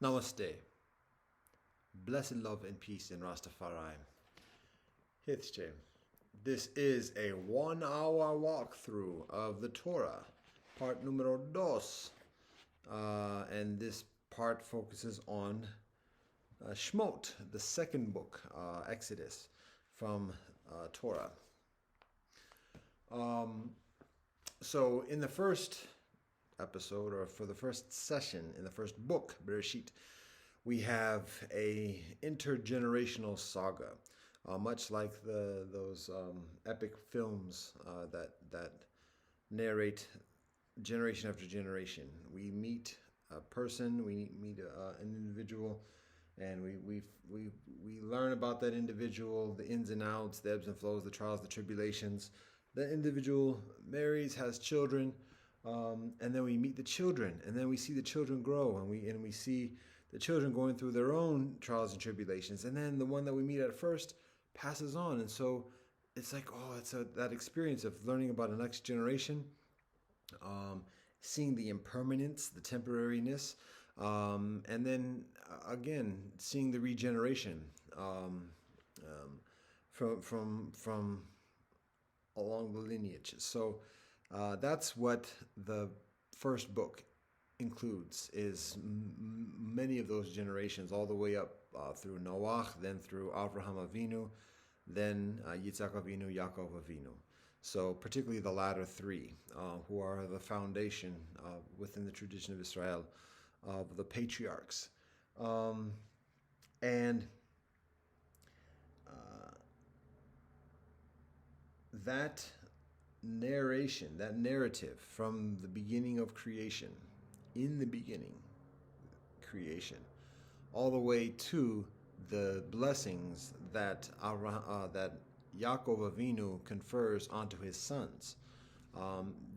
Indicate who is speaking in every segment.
Speaker 1: Namaste. Blessed love and peace in Rastafari. Hitche. This is a 1 hour walkthrough of the Torah, part numero dos. And this part focuses on Shmot, the second book, Exodus, from Torah. So in the first episode, or for the first session in the first book, Bereshit, we have a intergenerational saga, much like those epic films that narrate generation after generation. We meet a person, we meet an individual, and we learn about that individual, the ins and outs, the ebbs and flows, the trials, the tribulations. The individual marries, has children, and then we meet the children, and then we see the children grow, and we see the children going through their own trials and tribulations, and then the one that we meet at first passes on, and so it's like, it's that experience of learning about the next generation, seeing the impermanence, the temporariness, and then again seeing the regeneration from along the lineage. So that's what the first book includes, is many of those generations, all the way up through Noach, then through Avraham Avinu, then Yitzhak Avinu, Yaakov Avinu. So particularly the latter three, who are the foundation within the tradition of Israel of the patriarchs. And that narration, that narrative from the beginning of creation, in the beginning, creation, all the way to the blessings that Yaakov Avinu confers onto his sons.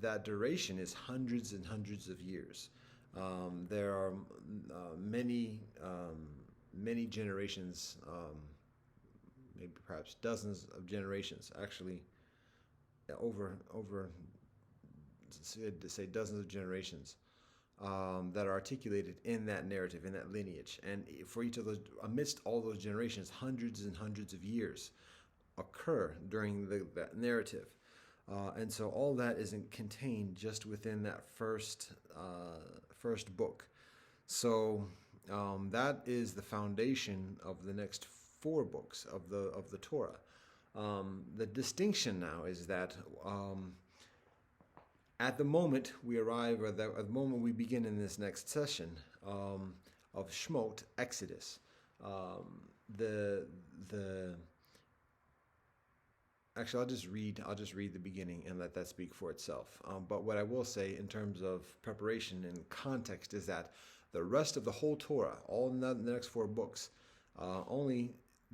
Speaker 1: That duration is hundreds and hundreds of years. There are many generations, maybe perhaps dozens of generations, actually over to say dozens of generations that are articulated in that narrative, in that lineage. And for each of those, amidst all those generations, hundreds and hundreds of years occur during that narrative. And so all that isn't contained just within that first book. So that is the foundation of the next 4 books of the Torah. The distinction now is that at the moment we arrive, or at the moment we begin in this next session of Shmot, Exodus, actually I'll just read the beginning and let that speak for itself. But what I will say in terms of preparation and context is that the rest of the whole Torah, all in the next 4 books,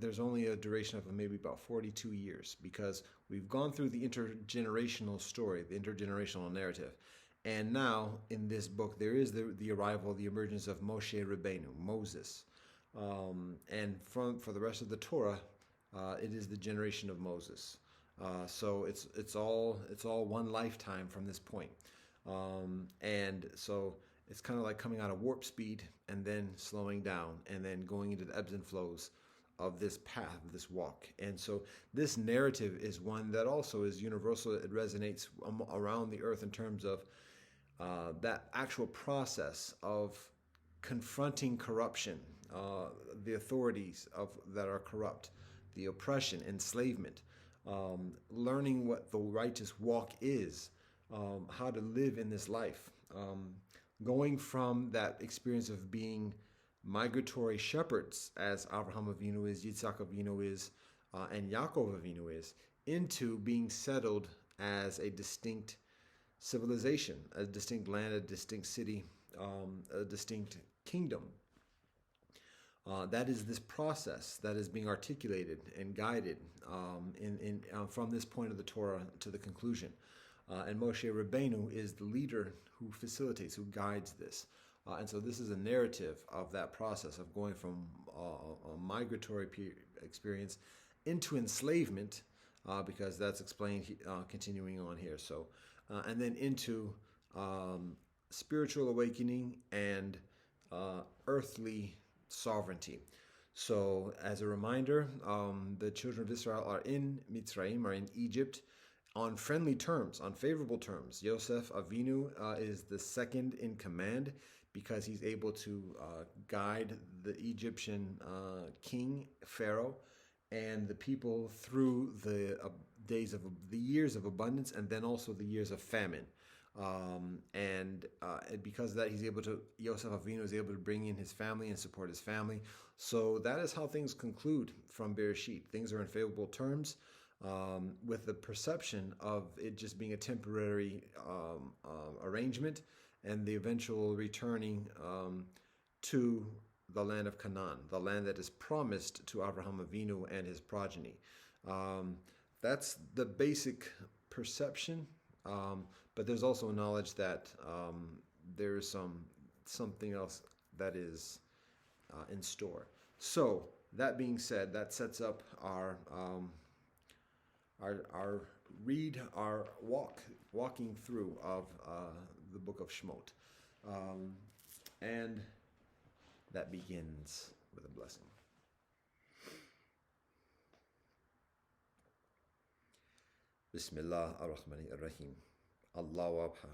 Speaker 1: there's only a duration of maybe about 42 years, because we've gone through the intergenerational story, the intergenerational narrative. And now in this book, there is the arrival, the emergence of Moshe Rabbeinu, Moses. And for the rest of the Torah, it is the generation of Moses. So it's all one lifetime from this point. And so it's kind of like coming out of warp speed and then slowing down and then going into the ebbs and flows of this path, this walk. And so this narrative is one that also is universal. It resonates around the earth in terms of that actual process of confronting corruption, the authorities that are corrupt, the oppression, enslavement, learning what the righteous walk is, how to live in this life, going from that experience of being migratory shepherds, as Avraham Avinu is, Yitzhak Avinu is, and Yaakov Avinu is, into being settled as a distinct civilization, a distinct land, a distinct city, a distinct kingdom. That is this process that is being articulated and guided from this point of the Torah to the conclusion. And Moshe Rabbeinu is the leader who facilitates, who guides this. And so this is a narrative of that process of going from a migratory experience into enslavement, because that's explained continuing on here. So, and then into spiritual awakening and earthly sovereignty. So, as a reminder, the children of Israel are in Mitzrayim, are in Egypt, on friendly terms, on favorable terms. Yosef Avinu is the second in command because he's able to guide the Egyptian king, Pharaoh, and the people through the the years of abundance and then also the years of famine. And because of that, Yosef Avinu is able to bring in his family and support his family. So that is how things conclude from Bereshit. Things are in favorable terms, with the perception of it just being a temporary arrangement and the eventual returning to the land of Canaan, the land that is promised to Abraham Avinu and his progeny. That's the basic perception. But there's also knowledge that there is something else that is in store. So that being said, that sets up our walking through of the book of Shmot, and that begins with a blessing. Bismillah ar-Rahman ar-Rahim. Allah Abha.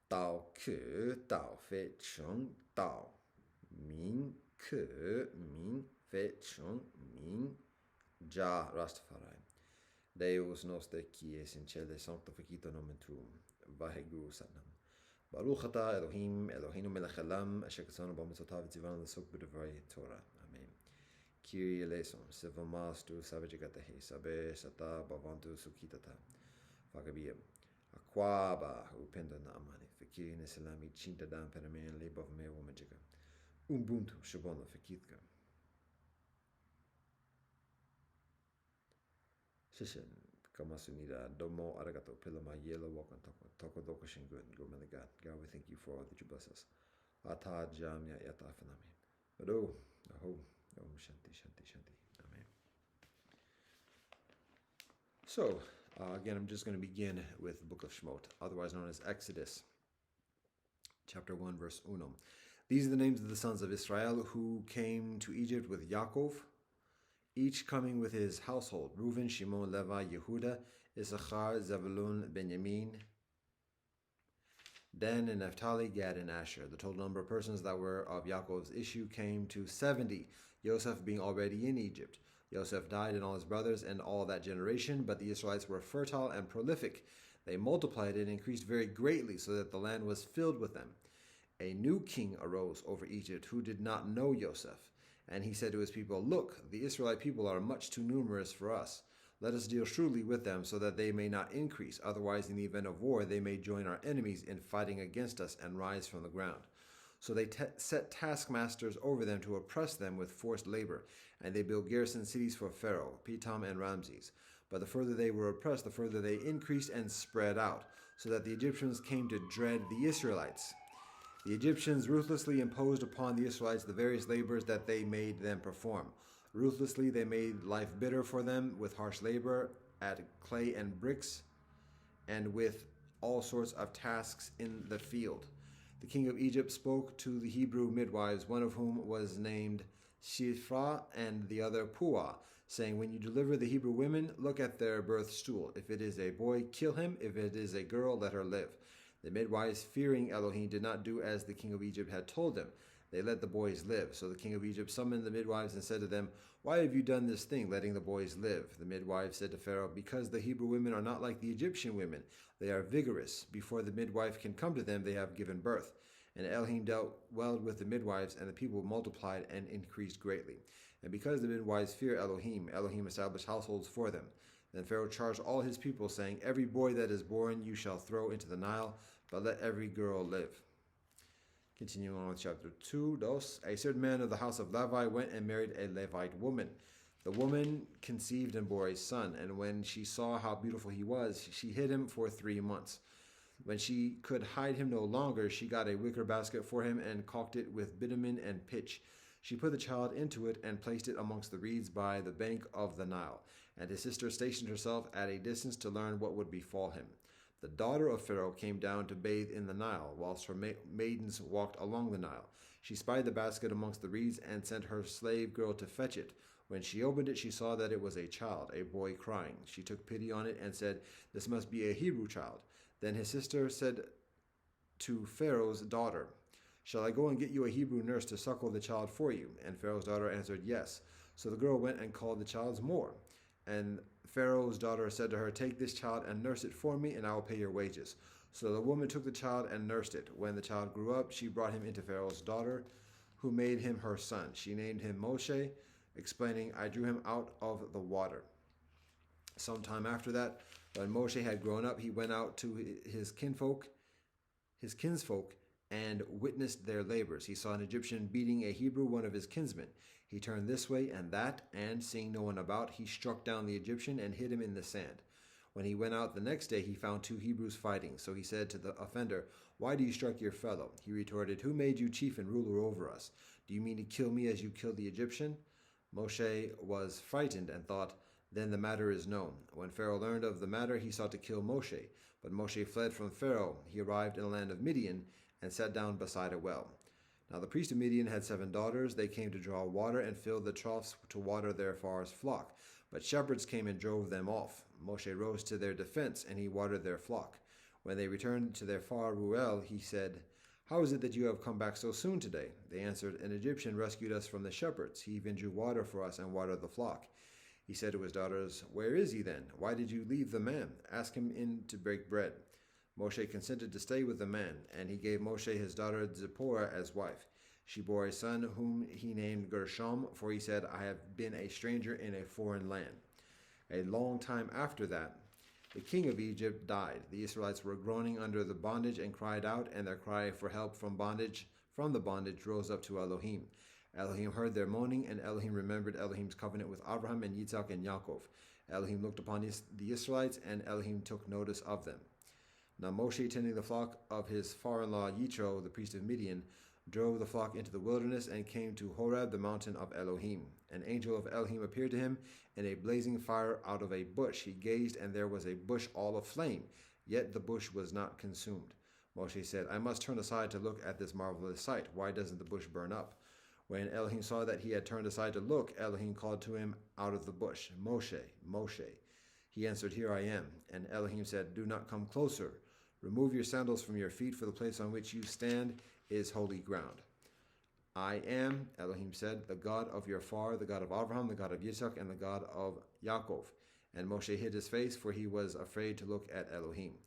Speaker 1: Dao ke dao fe chung dao. Min ke min fe chung min ja Rastafari. Deus noster qui es in cele sanctificito nomen tuum. Vaheguru satnam. Baruch atah Elohim, Eloheinu melech haolam, asher katzonu b'mitzotav v'tzivanu l'sok b'divrei Torah. Amen. Kyrie eleison, sevamastu savajigatahe, sabe sata bavantu sukitata. Fagabiyam. Akwaba upenda na amani. Fikiri neselami chinta dan peramen lebov me womajiga. Ubuntu shabono fikitka. Shishin Kamasunida Domo Arigato Pilama Yellow Walk on Toko Doko Shingun Gomeligat. God, we thank you for all that you bless us. Ata Jamia Yata Fanami. Ado Aho Om Shanti Shanti Shanti. Amen. So again, I'm just going to begin with the book of Shmot, otherwise known as Exodus, chapter 1, verse 1. These are the names of the sons of Israel who came to Egypt with Yaakov, each coming with his household: Reuven, Shimon, Levi, Yehuda, Issachar, Zebulun, Benjamin, Dan, and Naphtali, Gad, and Asher. The total number of persons that were of Yaakov's issue came to 70, Joseph being already in Egypt. Joseph died and all his brothers and all that generation, but the Israelites were fertile and prolific. They multiplied and increased very greatly, so that the land was filled with them. A new king arose over Egypt who did not know Joseph. And he said to his people, "Look, the Israelite people are much too numerous for us. Let us deal shrewdly with them, so that they may not increase. Otherwise, in the event of war, they may join our enemies in fighting against us and rise from the ground." So they set taskmasters over them to oppress them with forced labor, and they built garrison cities for Pharaoh, Pithom and Ramses. But the further they were oppressed, the further they increased and spread out, so that the Egyptians came to dread the Israelites. The Egyptians ruthlessly imposed upon the Israelites the various labors that they made them perform. Ruthlessly they made life bitter for them with harsh labor at clay and bricks, and with all sorts of tasks in the field. The king of Egypt spoke to the Hebrew midwives, one of whom was named Shiphrah and the other Puah, saying, "When you deliver the Hebrew women, look at their birth stool. If it is a boy, kill him. If it is a girl, let her live." The midwives, fearing Elohim, did not do as the king of Egypt had told them. They let the boys live. So the king of Egypt summoned the midwives and said to them, "Why have you done this thing, letting the boys live?" The midwives said to Pharaoh, "Because the Hebrew women are not like the Egyptian women. They are vigorous. Before the midwife can come to them, they have given birth." And Elohim dealt well with the midwives, and the people multiplied and increased greatly. And because the midwives fear Elohim, Elohim established households for them. Then Pharaoh charged all his people, saying, "Every boy that is born you shall throw into the Nile, but let every girl live." Continuing on with chapter 2, a certain man of the house of Levi went and married a Levite woman. The woman conceived and bore a son, and when she saw how beautiful he was, she hid him for 3 months. When she could hide him no longer, she got a wicker basket for him and caulked it with bitumen and pitch. She put the child into it and placed it amongst the reeds by the bank of the Nile. And his sister stationed herself at a distance to learn what would befall him. The daughter of Pharaoh came down to bathe in the Nile, whilst her maidens walked along the Nile. She spied the basket amongst the reeds and sent her slave girl to fetch it. When she opened it, she saw that it was a child, a boy crying. She took pity on it and said, "This must be a Hebrew child." Then his sister said to Pharaoh's daughter, "Shall I go and get you a Hebrew nurse to suckle the child for you?" And Pharaoh's daughter answered, "Yes." So the girl went and called the child's more. And Pharaoh's daughter said to her, "Take this child and nurse it for me, and I will pay your wages." So the woman took the child and nursed it. When the child grew up, she brought him into Pharaoh's daughter, who made him her son. She named him Moshe, explaining, "I drew him out of the water." Sometime after that, when Moshe had grown up, he went out to his kinsfolk, and witnessed their labors. He saw an Egyptian beating a Hebrew, one of his kinsmen. He turned this way and that, and seeing no one about, he struck down the Egyptian and hid him in the sand. When he went out the next day, he found two Hebrews fighting. So he said to the offender, "Why do you strike your fellow?" He retorted, "Who made you chief and ruler over us? Do you mean to kill me as you killed the Egyptian?" Moshe was frightened and thought, "Then the matter is known." When Pharaoh learned of the matter, he sought to kill Moshe. But Moshe fled from Pharaoh. He arrived in the land of Midian and sat down beside a well. Now the priest of Midian had 7 daughters. They came to draw water and filled the troughs to water their far's flock. But shepherds came and drove them off. Moshe rose to their defense, and he watered their flock. When they returned to their far Ruel, he said, "How is it that you have come back so soon today?" They answered, "An Egyptian rescued us from the shepherds. He even drew water for us and watered the flock." He said to his daughters, "Where is he then? Why did you leave the man? Ask him in to break bread." Moshe consented to stay with the man, and he gave Moshe his daughter Zipporah as wife. She bore a son whom he named Gershom, for he said, "I have been a stranger in a foreign land." A long time after that, the king of Egypt died. The Israelites were groaning under the bondage and cried out, and their cry for help from the bondage rose up to Elohim. Elohim heard their moaning, and Elohim remembered Elohim's covenant with Abraham and Yitzhak and Yaakov. Elohim looked upon the Israelites, and Elohim took notice of them. Now Moshe, tending the flock of his father-in-law Yitro, the priest of Midian, drove the flock into the wilderness and came to Horeb, the mountain of Elohim. An angel of Elohim appeared to him in a blazing fire out of a bush. He gazed, and there was a bush all aflame, yet the bush was not consumed. Moshe said, "I must turn aside to look at this marvelous sight. Why doesn't the bush burn up?" When Elohim saw that he had turned aside to look, Elohim called to him out of the bush, "Moshe, Moshe." He answered, "Here I am." And Elohim said, "Do not come closer. Remove your sandals from your feet, for the place on which you stand is holy ground." "I am," Elohim said, "the God of your father, the God of Abraham, the God of Yitzhak, and the God of Yaakov." And Moshe hid his face, for he was afraid to look at Elohim.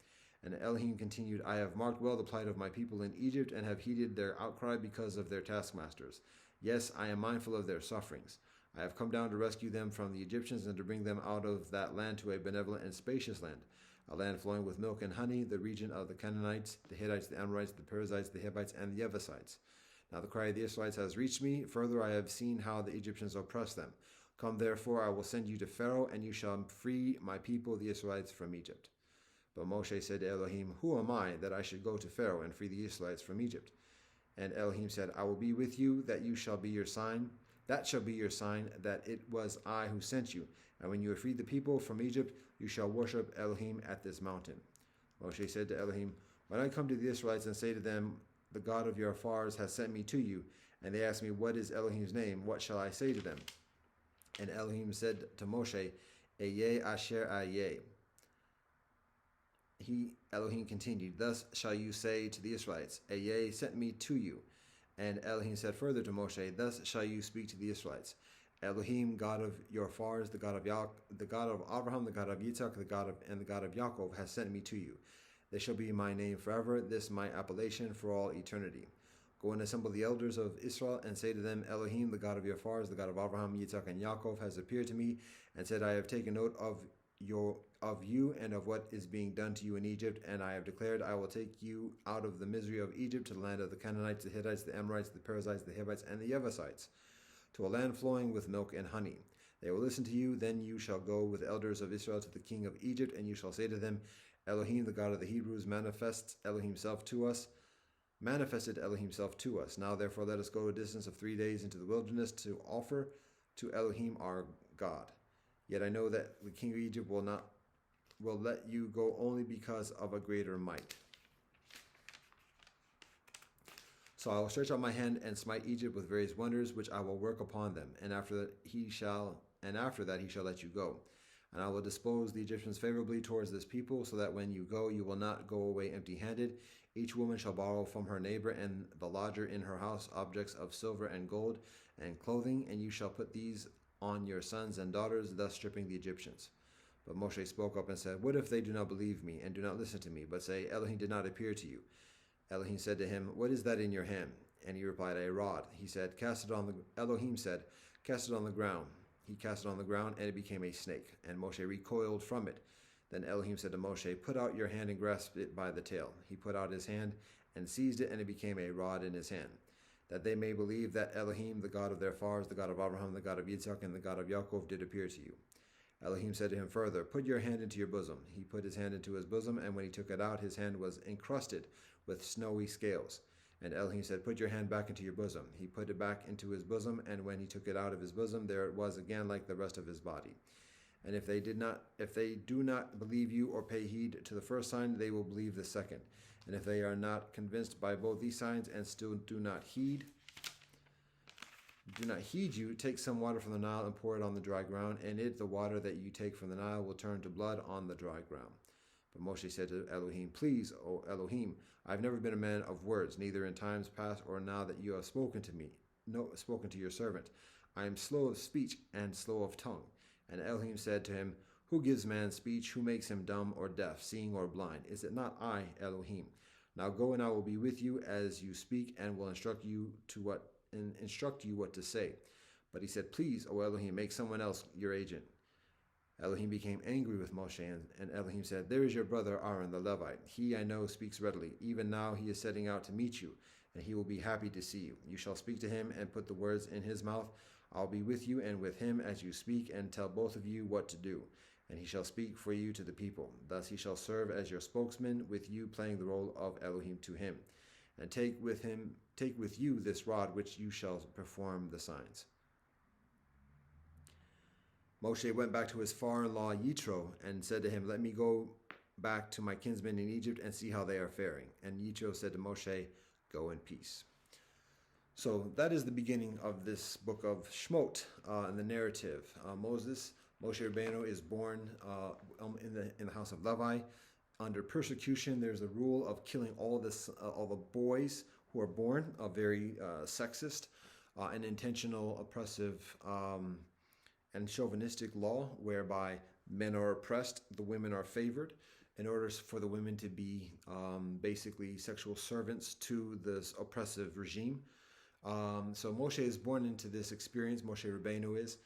Speaker 1: And Elohim continued, "I have marked well the plight of my people in Egypt, and have heeded their outcry because of their taskmasters. Yes, I am mindful of their sufferings. I have come down to rescue them from the Egyptians and to bring them out of that land to a benevolent and spacious land, a land flowing with milk and honey, the region of the Canaanites, the Hittites, the Amorites, the Perizzites, the Hivites, and the Jebusites. Now the cry of the Israelites has reached me. Further, I have seen how the Egyptians oppress them. Come therefore, I will send you to Pharaoh, and you shall free my people, the Israelites, from Egypt." But Moshe said to Elohim, "Who am I that I should go to Pharaoh and free the Israelites from Egypt?" And Elohim said, "I will be with you, that shall be your sign that it was I who sent you. And when you have freed the people from Egypt, you shall worship Elohim at this mountain." Moshe said to Elohim, "When I come to the Israelites and say to them, 'The God of your fathers has sent me to you,' and they ask me, 'What is Elohim's name?' what shall I say to them?" And Elohim said to Moshe, "Eyeh asher ayeh." Elohim continued, "Thus shall you say to the Israelites, 'Eyeh sent me to you.'" And Elohim said further to Moshe, "Thus shall you speak to the Israelites, Elohim, God of your fathers, the God of Abraham, the God of Yitzhak, the God of Yaakov, has sent me to you. This shall be my name forever, this my appellation for all eternity. Go and assemble the elders of Israel, and say to them, Elohim, the God of your fathers, the God of Abraham, Yitzhak, and Yaakov, has appeared to me, and said, I have taken note of you and of what is being done to you in Egypt, and I have declared I will take you out of the misery of Egypt to the land of the Canaanites, the Hittites, the Amorites, the Perizzites, the Hivites, and the Jebusites, to a land flowing with milk and honey. They will listen to you. Then you shall go with the elders of Israel to the king of Egypt, and you shall say to them, Elohim, the God of the Hebrews, manifested Elohim himself to us. Now therefore let us go a distance of 3 days into the wilderness to offer to Elohim our God. Yet I know that the king of Egypt will not will let you go only because of a greater might. So I will stretch out my hand and smite Egypt with various wonders, which I will work upon them, and after that he shall let you go. And I will dispose the Egyptians favorably towards this people, so that when you go, you will not go away empty-handed. Each woman shall borrow from her neighbor and the lodger in her house objects of silver and gold and clothing, and you shall put these on your sons and daughters, thus stripping the Egyptians. But Moshe spoke up and said, what if they do not believe me and do not listen to me, but say, Elohim did not appear to you? Elohim said to him, what is that in your hand? And he replied, a rod. He said, Elohim said, cast it on the ground. He cast it on the ground, and it became a snake, and Moshe recoiled from it. Then Elohim said to Moshe, put out your hand and grasp it by the tail. He put out his hand and seized it, and it became a rod in his hand, that they may believe that Elohim, the God of their fathers, the God of Abraham, the God of Yitzhak, and the God of Yaakov, did appear to you. Elohim said to him further, put your hand into your bosom. He put his hand into his bosom, and when he took it out, his hand was encrusted with snowy scales. And Elohim said, put your hand back into your bosom. He put it back into his bosom, and when he took it out of his bosom, there it was again like the rest of his body. And if they do not believe you or pay heed to the first sign, they will believe the second. And if they are not convinced by both these signs and still do not heed you, take some water from the Nile and pour it on the dry ground, and the water that you take from the Nile, will turn to blood on the dry ground. But Moshe said to Elohim, please, O Elohim, I have never been a man of words, neither in times past or now that you have spoken to your servant. I am slow of speech and slow of tongue. And Elohim said to him, who gives man speech? Who makes him dumb or deaf, seeing or blind? Is it not I, Elohim? Now go, and I will be with you as you speak, and will instruct you what to say. But he said, please, O Elohim, make someone else your agent. Elohim became angry with Moshe, and Elohim said, there is your brother Aaron the Levite. He, I know, speaks readily. Even now he is setting out to meet you, and he will be happy to see you. You shall speak to him and put the words in his mouth. I'll be with you and with him as you speak, and tell both of you what to do. And he shall speak for you to the people. Thus he shall serve as your spokesman, with you playing the role of Elohim to him. And take with you this rod, which you shall perform the signs. Moshe went back to his father-in-law Yitro and said to him, let me go back to my kinsmen in Egypt and see how they are faring. And Yitro said to Moshe, go in peace. So that is the beginning of this book of Shmot, and the narrative. Moshe Rabbeinu is born in the house of Levi. Under persecution, there's a rule of killing all the boys who are born, very sexist, and intentional, oppressive, and chauvinistic law, whereby men are oppressed, the women are favored, in order for the women to be basically sexual servants to this oppressive regime. So Moshe is born into this experience, Moshe Rabbeinu is,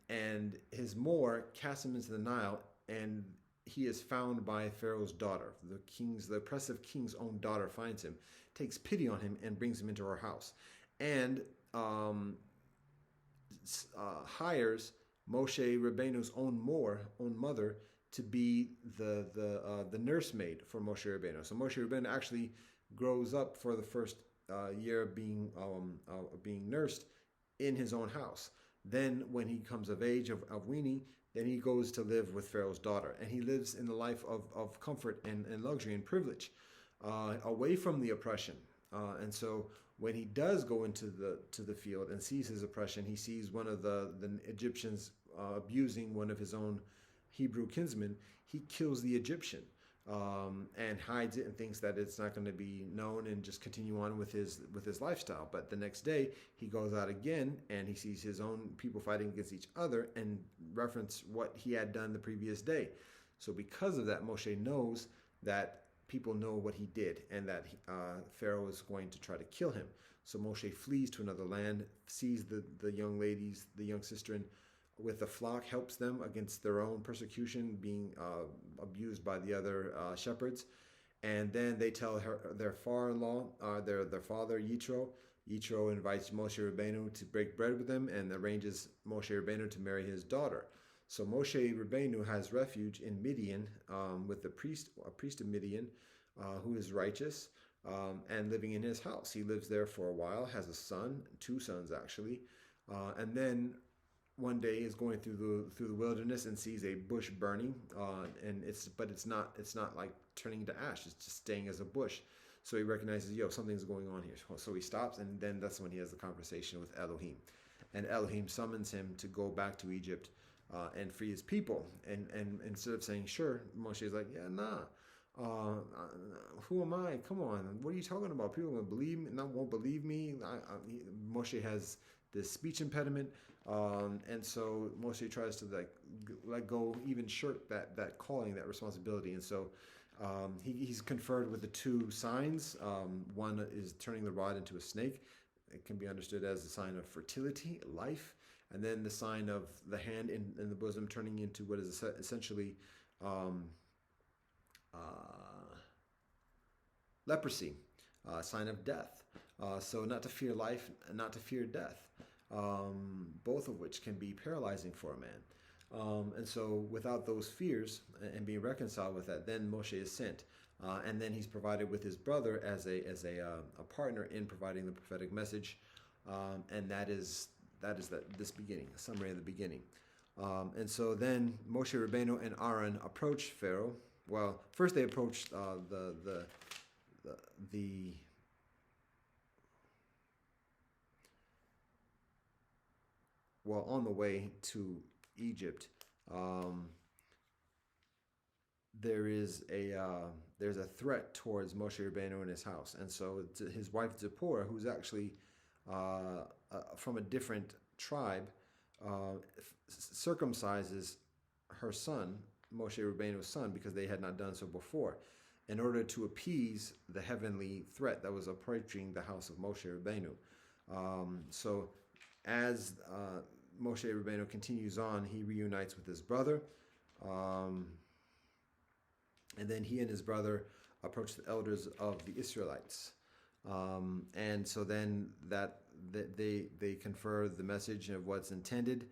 Speaker 1: and his mor casts him into the Nile, and he is found by Pharaoh's daughter. The oppressive king's own daughter finds him, takes pity on him, and brings him into her house, and hires Moshe Rabbeinu's own mother to be the nursemaid for Moshe Rabbeinu. So Moshe Rabbeinu actually grows up for the first year being nursed in his own house. Then when he comes of age, of weaning, then he goes to live with Pharaoh's daughter, and he lives in the life of comfort and luxury and privilege, away from the oppression. And so when he does go into the field and sees his oppression, he sees one of the Egyptians abusing one of his own Hebrew kinsmen. He kills the Egyptian and hides it and thinks that it's not going to be known and just continue on with his lifestyle. But the next day he goes out again and he sees his own people fighting against each other and reference what he had done the previous day. So because of that, Moshe knows that people know what he did and that Pharaoh is going to try to kill him. So Moshe flees to another land, sees the young ladies, the young sister with the flock, helps them against their own persecution, being abused by the other shepherds. And then they tell their father-in-law, their father, Yitro. Yitro invites Moshe Rabbeinu to break bread with them and arranges Moshe Rabbeinu to marry his daughter. So Moshe Rabbeinu has refuge in Midian with a priest of Midian who is righteous and living in his house. He lives there for a while, has a son, two sons actually, and then one day is going through the wilderness and sees a bush burning, and it's not like turning to ash. It's just staying as a bush. So he recognizes, yo, something's going on here. So he stops, and then that's when he has the conversation with Elohim, and Elohim summons him to go back to Egypt and free his people. And instead of saying sure, Moshe is like, yeah, nah. Who am I? Come on, what are you talking about? People won't believe me. Won't believe me. Moshe has this speech impediment, and so Moshe tries to let go, even shirk that calling, that responsibility. And so he's conferred with the two signs. One is turning the rod into a snake. It can be understood as a sign of fertility, life, and then the sign of the hand in the bosom turning into what is essentially leprosy, sign of death. So not to fear life, not to fear death, both of which can be paralyzing for a man. And so without those fears and being reconciled with that, then Moshe is sent. And then he's provided with his brother as a partner in providing the prophetic message. And that is this beginning, a summary of the beginning. And so then Moshe Rabbeinu and Aaron approach Pharaoh. Well, first they approached on the way to Egypt, there's a threat towards Moshe Rabbeinu and his house, and so his wife Zipporah, who's actually from a different tribe, circumcises her son, Moshe Rabbeinu's son, because they had not done so before, in order to appease the heavenly threat that was approaching the house of Moshe Rabbeinu. So as Moshe Rabbeinu continues on, he reunites with his brother, and then he and his brother approach the elders of the Israelites. And so then they confer the message of what's intended.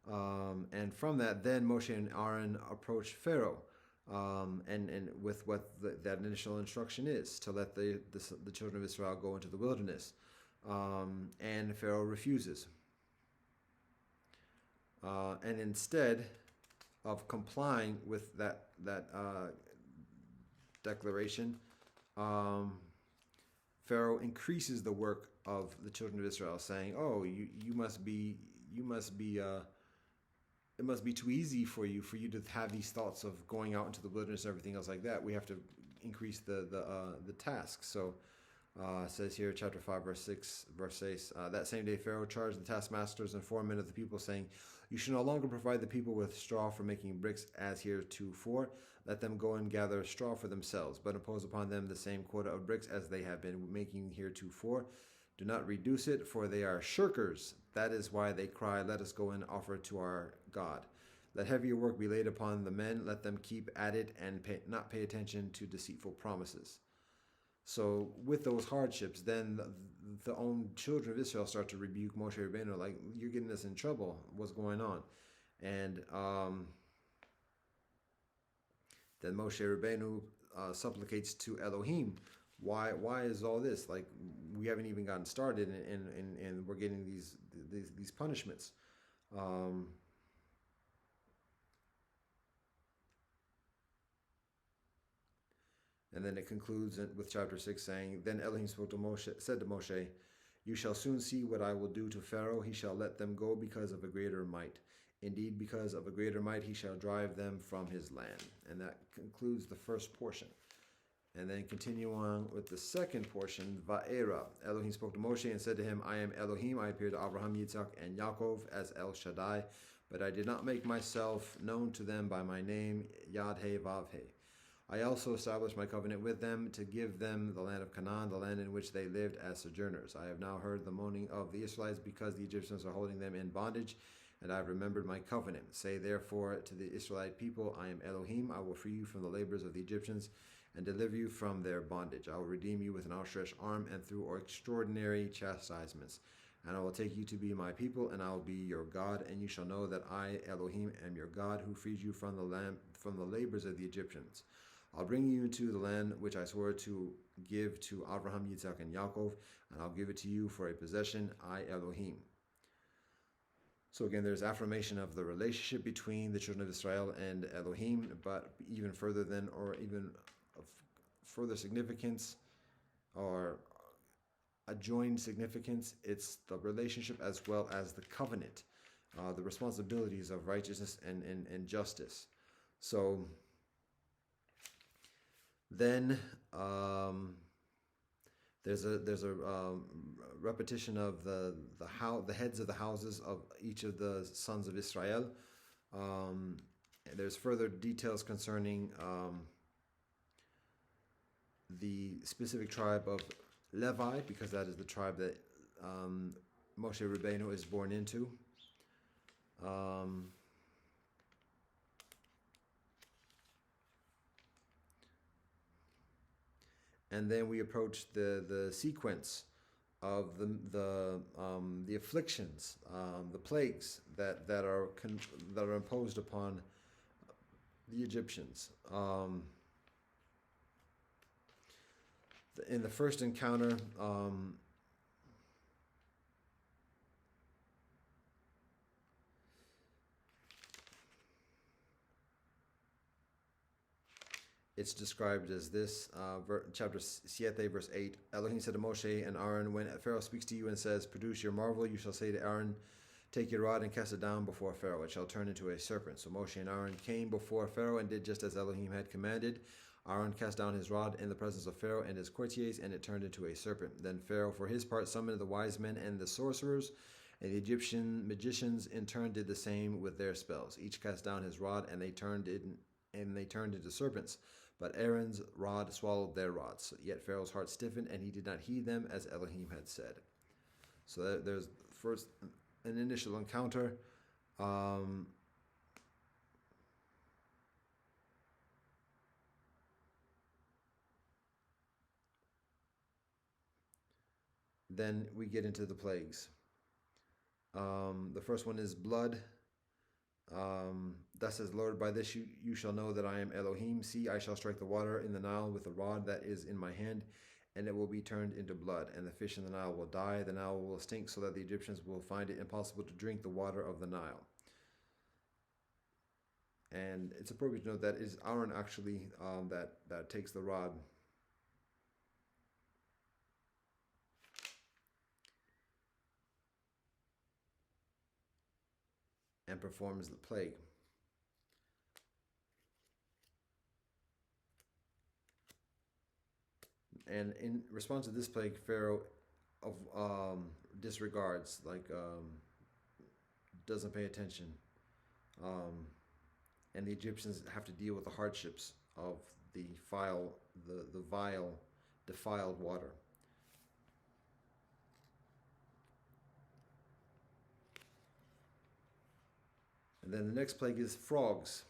Speaker 1: And from that, then Moshe and Aaron approach Pharaoh, and with what that initial instruction is, to let the children of Israel go into the wilderness. And Pharaoh refuses. And instead of complying with that declaration, Pharaoh increases the work of the children of Israel, saying, "Oh, you must be it must be too easy for you to have these thoughts of going out into the wilderness and everything else like that. We have to increase the task." So it says here, chapter 5, verse 6, that same day Pharaoh charged the taskmasters and foremen of the people, saying, "You shall no longer provide the people with straw for making bricks as heretofore. Let them go and gather straw for themselves, but impose upon them the same quota of bricks as they have been making heretofore. Do not reduce it, for they are shirkers. That is why they cry, 'Let us go and offer to our God.' Let heavier work be laid upon the men. Let them keep at it and not pay attention to deceitful promises." So with those hardships, then the own children of Israel start to rebuke Moshe Rabbeinu, like, "You're getting us in trouble. What's going on?" And then Moshe Rabbeinu supplicates to Elohim, why is all this? Like, we haven't even gotten started, and we're getting these punishments. And then it concludes with chapter 6 saying, "Then Elohim said to Moshe, 'You shall soon see what I will do to Pharaoh. He shall let them go because of a greater might. Indeed, because of a greater might, he shall drive them from his land.'" And that concludes the first portion. And then continue on with the second portion, Va'era. Elohim spoke to Moshe and said to him, "I am Elohim. I appeared to Abraham, Yitzhak, and Yaakov as El Shaddai, but I did not make myself known to them by my name, Yad He Vav He. I also established my covenant with them to give them the land of Canaan, the land in which they lived as sojourners. I have now heard the moaning of the Israelites because the Egyptians are holding them in bondage, and I have remembered my covenant. Say therefore to the Israelite people, I am Elohim. I will free you from the labors of the Egyptians and deliver you from their bondage. I will redeem you with an outstretched arm and through extraordinary chastisements. And I will take you to be my people, and I will be your God, and you shall know that I, Elohim, am your God, who freed you from the labors of the Egyptians. I'll bring you into the land which I swore to give to Abraham, Yitzhak, and Yaakov, and I'll give it to you for a possession, I, Elohim." So again, there's affirmation of the relationship between the children of Israel and Elohim, but even further than, or even of further significance, or a joined significance, it's the relationship as well as the covenant, the responsibilities of righteousness and justice. So then there's a repetition of the heads of the houses of each of the sons of Israel. There's further details concerning the specific tribe of Levi, because that is the tribe that Moshe Rabbeinu is born into. And then we approach the sequence of the afflictions, the plagues that are imposed upon the Egyptians. In the first encounter, it's described as this, chapter 7, verse 8. Elohim said to Moshe and Aaron, when Pharaoh speaks to you and says, produce your marvel, you shall say to Aaron, take your rod and cast it down before Pharaoh. It shall turn into a serpent. So Moshe and Aaron came before Pharaoh and did just as Elohim had commanded. Aaron cast down his rod in the presence of Pharaoh and his courtiers, and it turned into a serpent. Then Pharaoh, for his part, summoned the wise men and the sorcerers, and the Egyptian magicians in turn did the same with their spells. Each cast down his rod, and they turned into serpents. But Aaron's rod swallowed their rods. Yet Pharaoh's heart stiffened, and he did not heed them, as Elohim had said. So there's first an initial encounter. Then we get into the plagues. The first one is blood. Thus says the Lord, by this you shall know that I am Elohim. See, I shall strike the water in the Nile with the rod that is in my hand, and it will be turned into blood, and the fish in the Nile will die. The Nile will stink, so that the Egyptians will find it impossible to drink the water of the Nile. And it's appropriate to note that it is Aaron actually that takes the rod and performs the plague. And in response to this plague, Pharaoh disregards, doesn't pay attention. And the Egyptians have to deal with the hardships of the vile, defiled water. And then the next plague is frogs.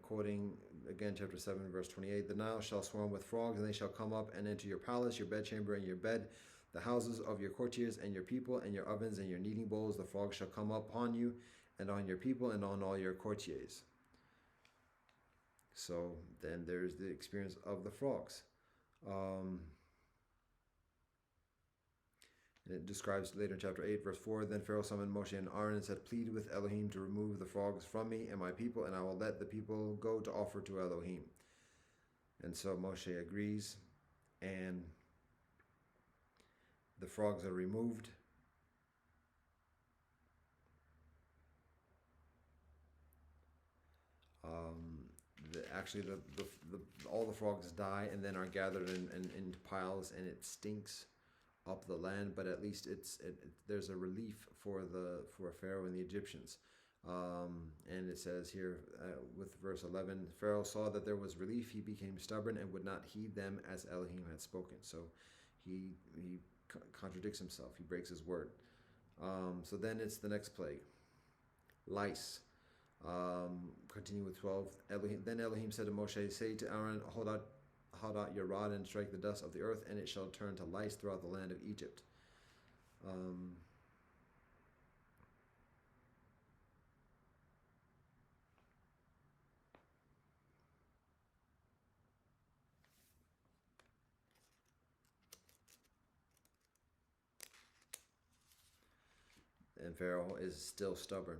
Speaker 1: Quoting again chapter 7 verse 28, the Nile shall swarm with frogs, and they shall come up and enter your palace, your bedchamber, and your bed, the houses of your courtiers and your people, and your ovens and your kneading bowls. The frogs shall come upon you and on your people and on all your courtiers. So then there's the experience of the frogs. And it describes later in chapter 8, verse 4, then Pharaoh summoned Moshe and Aaron and said, plead with Elohim to remove the frogs from me and my people, and I will let the people go to offer to Elohim. And so Moshe agrees, and the frogs are removed. All the frogs die and then are gathered into piles, and it stinks up the land, but at least there's a relief for Pharaoh and the Egyptians. And it says here with verse 11, Pharaoh saw that there was relief. He became stubborn and would not heed them as Elohim had spoken. So he contradicts himself. He breaks his word. So then it's the next plague, lice. Continue with 12. Then Elohim said to Moshe, say to Aaron, hold out your rod and strike the dust of the earth, and it shall turn to lice throughout the land of Egypt. And and Pharaoh is still stubborn.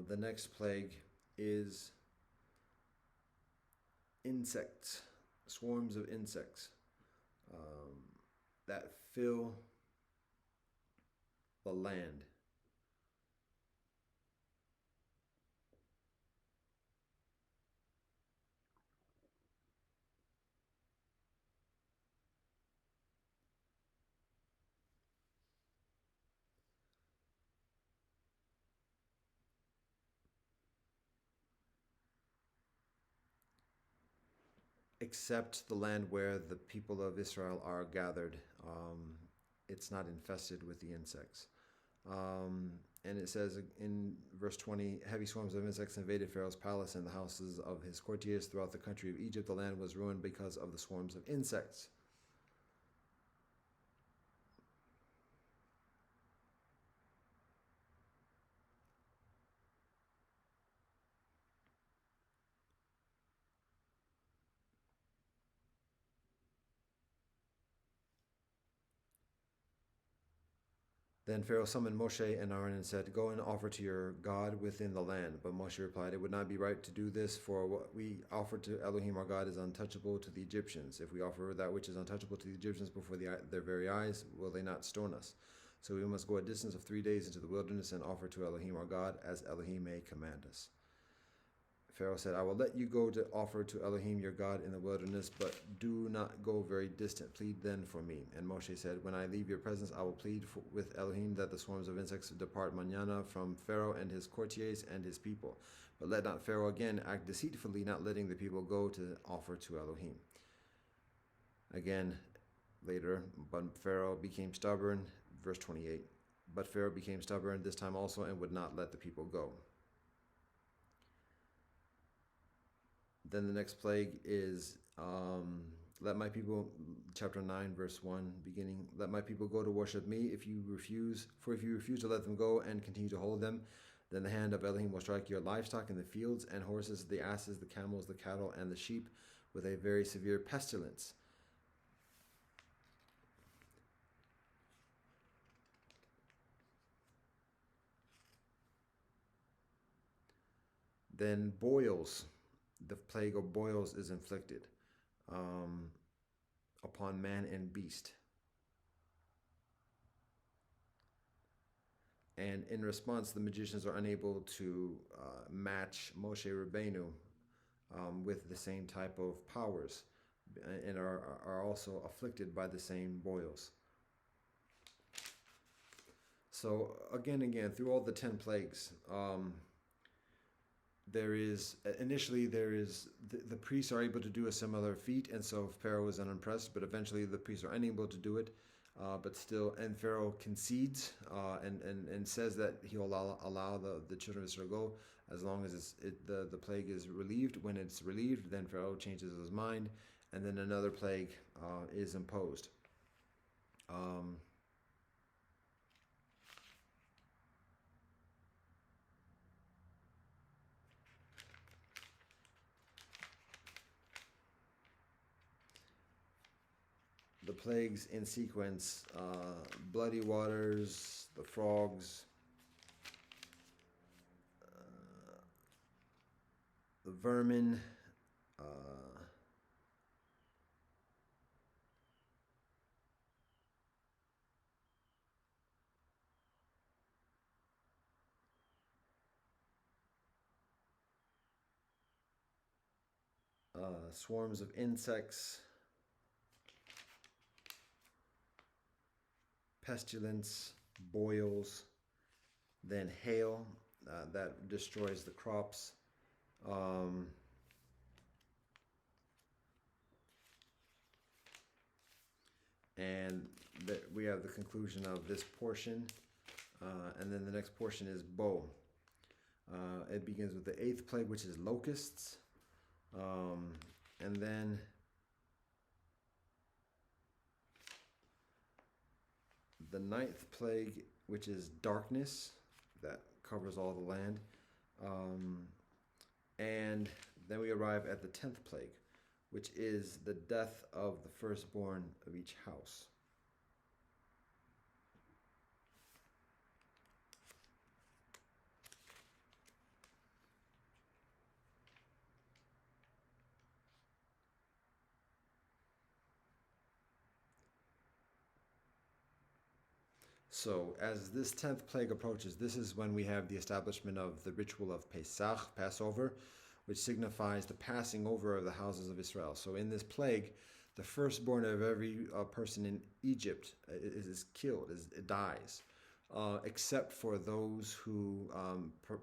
Speaker 1: The next plague is insects, swarms of insects that fill the land. Except the land where the people of Israel are gathered. It's not infested with the insects. And it says in verse 20, heavy swarms of insects invaded Pharaoh's palace and the houses of his courtiers throughout the country of Egypt. The land was ruined because of the swarms of insects. Then Pharaoh summoned Moshe and Aaron and said, "Go and offer to your God within the land." But Moshe replied, "It would not be right to do this, for what we offer to Elohim our God is untouchable to the Egyptians. If we offer that which is untouchable to the Egyptians before their very eyes, will they not stone us? So we must go a distance of 3 days into the wilderness and offer to Elohim our God, as Elohim may command us." Pharaoh said, "I will let you go to offer to Elohim your God in the wilderness, but do not go very distant. Plead then for me." And Moshe said, "When I leave your presence, I will plead with Elohim that the swarms of insects depart manana from Pharaoh and his courtiers and his people. But let not Pharaoh again act deceitfully, not letting the people go to offer to Elohim." Again, later, but Pharaoh became stubborn. Verse 28. But Pharaoh became stubborn this time also and would not let the people go. Then the next plague is, let my people, chapter 9, verse 1, beginning, "Let my people go to worship me. If you refuse to let them go and continue to hold them, then the hand of Elohim will strike your livestock in the fields and horses, the asses, the camels, the cattle, and the sheep with a very severe pestilence." Then boils, the plague of boils is inflicted upon man and beast. And in response, the magicians are unable to match Moshe Rabbeinu with the same type of powers and are also afflicted by the same boils. So again, through all the 10 plagues, initially the priests are able to do a similar feat, and so Pharaoh is unimpressed, but eventually the priests are unable to do it, but still, and Pharaoh concedes and says that he'll allow the children of Israel go as long as the plague is relieved. When it's relieved, then Pharaoh changes his mind, and then another plague is imposed. The plagues in sequence: bloody waters, the frogs, the vermin, swarms of insects, pestilence, boils, then hail that destroys the crops. And we have the conclusion of this portion, and then the next portion is bow. It begins with the 8th plague, which is locusts, and then the 9th plague, which is darkness, that covers all the land, and then we arrive at the 10th plague, which is the death of the firstborn of each house. So, as this 10th plague approaches, this is when we have the establishment of the ritual of Pesach, Passover, which signifies the passing over of the houses of Israel. So, in this plague, the firstborn of every person in Egypt is killed, dies, except for those who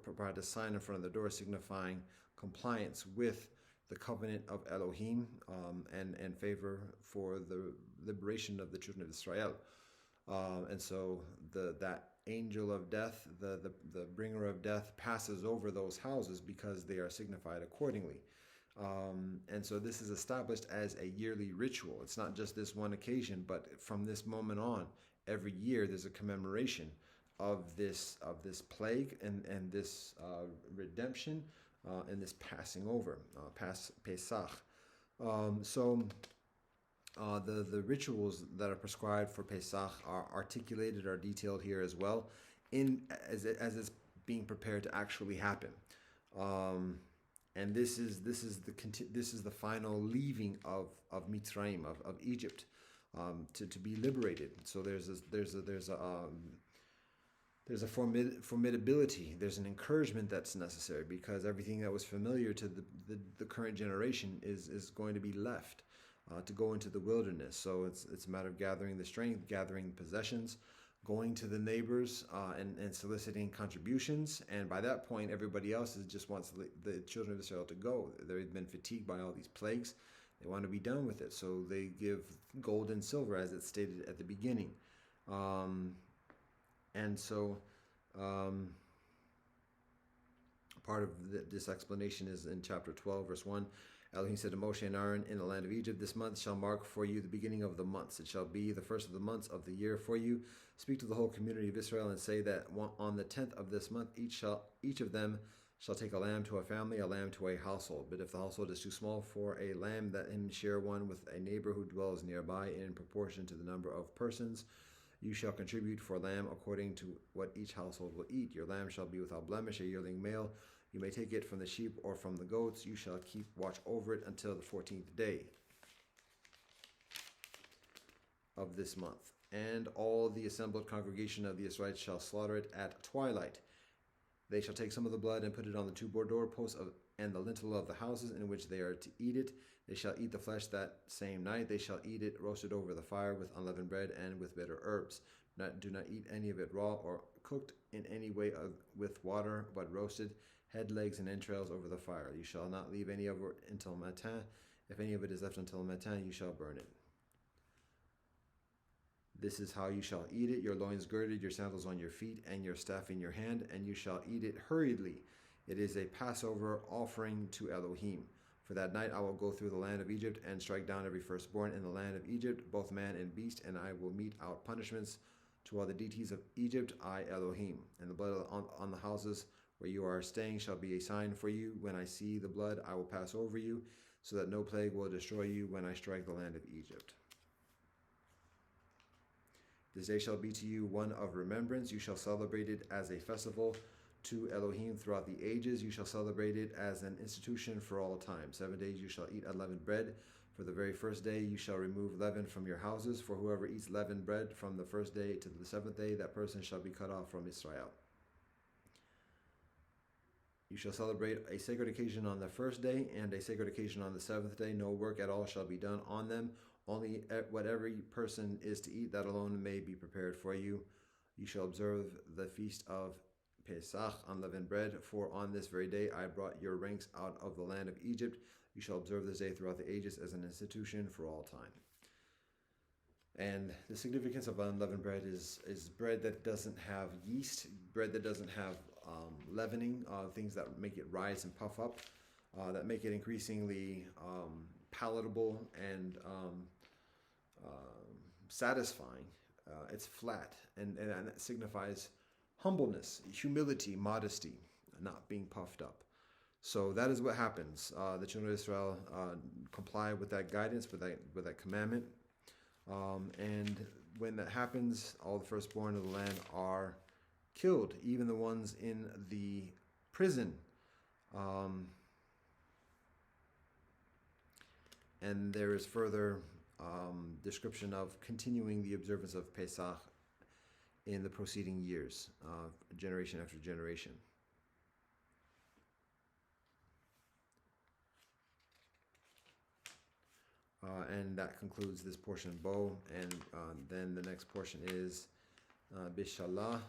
Speaker 1: provide a sign in front of the door signifying compliance with the covenant of Elohim and favor for the liberation of the children of Israel. And so that angel of death, the bringer of death, passes over those houses because they are signified accordingly. And so this is established as a yearly ritual. It's not just this one occasion, but from this moment on, every year there's a commemoration of this plague and this redemption and this passing over, Pesach. The rituals that are prescribed for Pesach are articulated, are detailed here as well, as it's being prepared to actually happen. And this is the final leaving of Mitzrayim, of Egypt, to be liberated. So there's a formidability, there's an encouragement that's necessary, because everything that was familiar to the current generation is going to be left to go into the wilderness. So it's a matter of gathering the strength, gathering possessions, going to the neighbors and soliciting contributions. And by that point, everybody else just wants the children of Israel to go. They've been fatigued by all these plagues. They want to be done with it. So they give gold and silver, as it's stated at the beginning. Part of this explanation is in chapter 12, verse 1. Elohim said to Moshe and Aaron, in the land of Egypt, this month shall mark for you the beginning of the months. It shall be the first of the months of the year for you. Speak to the whole community of Israel and say that on the 10th of this month, each of them shall take a lamb to a family, a lamb to a household. But if the household is too small for a lamb, let him share one with a neighbor who dwells nearby, in proportion to the number of persons. You shall contribute for lamb according to what each household will eat. Your lamb shall be without blemish, a yearling male. You may take it from the sheep or from the goats. You shall keep watch over it until the 14th day of this month. And all the assembled congregation of the Israelites shall slaughter it at twilight. They shall take some of the blood and put it on the two doorposts and the lintel of the houses in which they are to eat it. They shall eat the flesh that same night. They shall eat it roasted over the fire with unleavened bread and with bitter herbs. Do not eat any of it raw or cooked in any way with water, but roasted, head, legs, and entrails over the fire. You shall not leave any of it until matin. If any of it is left until matin, you shall burn it. This is how you shall eat it: your loins girded, your sandals on your feet, and your staff in your hand, and you shall eat it hurriedly. It is a Passover offering to Elohim. For that night I will go through the land of Egypt and strike down every firstborn in the land of Egypt, both man and beast, and I will mete out punishments to all the deities of Egypt, I Elohim. And the blood on the houses where you are staying shall be a sign for you. When I see the blood, I will pass over you, so that no plague will destroy you when I strike the land of Egypt. This day shall be to you one of remembrance. You shall celebrate it as a festival to Elohim throughout the ages. You shall celebrate it as an institution for all time. 7 days you shall eat unleavened bread. For the very first day you shall remove leaven from your houses. For whoever eats leavened bread from the first day to the 7th day, that person shall be cut off from Israel. You shall celebrate a sacred occasion on the first day and a sacred occasion on the 7th day. No work at all shall be done on them. Only what every person is to eat, that alone may be prepared for you. You shall observe the feast of Pesach, unleavened bread, for on this very day I brought your ranks out of the land of Egypt. You shall observe this day throughout the ages as an institution for all time. And the significance of unleavened bread is bread that doesn't have yeast, bread that doesn't have leavening, things that make it rise and puff up, that make it increasingly palatable and satisfying. It's flat, and that signifies humbleness, humility, modesty, not being puffed up. So that is what happens. The children of Israel comply with that guidance, with that commandment. And when that happens, all the firstborn of the land are killed, even the ones in the prison. And there is further description of continuing the observance of Pesach in the proceeding years, generation after generation. And that concludes this portion of Bo. And then the next portion is Bishalach.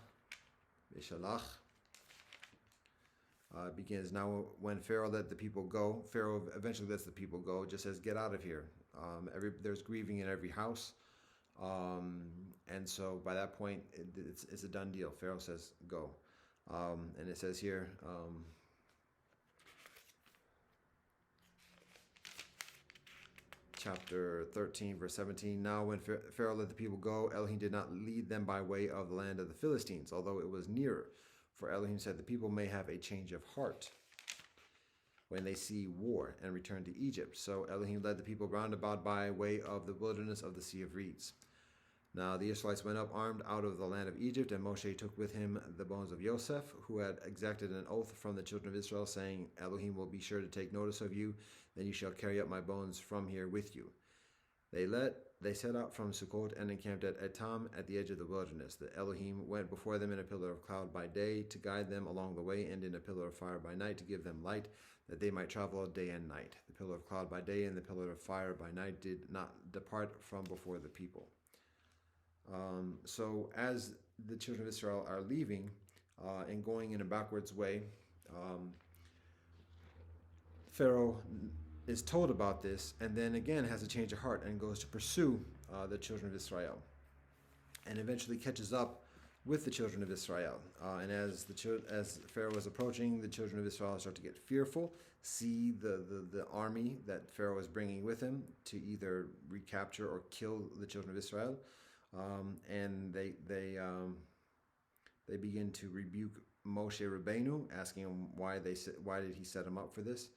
Speaker 1: Begins now when Pharaoh let the people go. Pharaoh eventually lets the people go, just says, get out of here. There's grieving in every house. And so by that point, it's a done deal. Pharaoh says, go. And it says here, chapter 13, verse 17, now when Pharaoh let the people go, Elohim did not lead them by way of the land of the Philistines, although it was nearer. For Elohim said, the people may have a change of heart when they see war and return to Egypt. So Elohim led the people round about by way of the wilderness of the Sea of Reeds. Now the Israelites went up armed out of the land of Egypt, and Moshe took with him the bones of Yosef, who had exacted an oath from the children of Israel, saying, Elohim will be sure to take notice of you, then you shall carry up my bones from here with you. They set out from Sukkot and encamped at Etam at the edge of the wilderness. The Elohim went before them in a pillar of cloud by day to guide them along the way, and in a pillar of fire by night to give them light, that they might travel day and night. The pillar of cloud by day and the pillar of fire by night did not depart from before the people. So as the children of Israel are leaving and going in a backwards way, Pharaoh is told about this, and then again has a change of heart and goes to pursue the children of Israel, and eventually catches up with the children of Israel. And as Pharaoh is approaching, the children of Israel start to get fearful, see the army that Pharaoh is bringing with him to either recapture or kill the children of Israel, and they begin to rebuke Moshe Rabbeinu, asking him why did he set him up for this.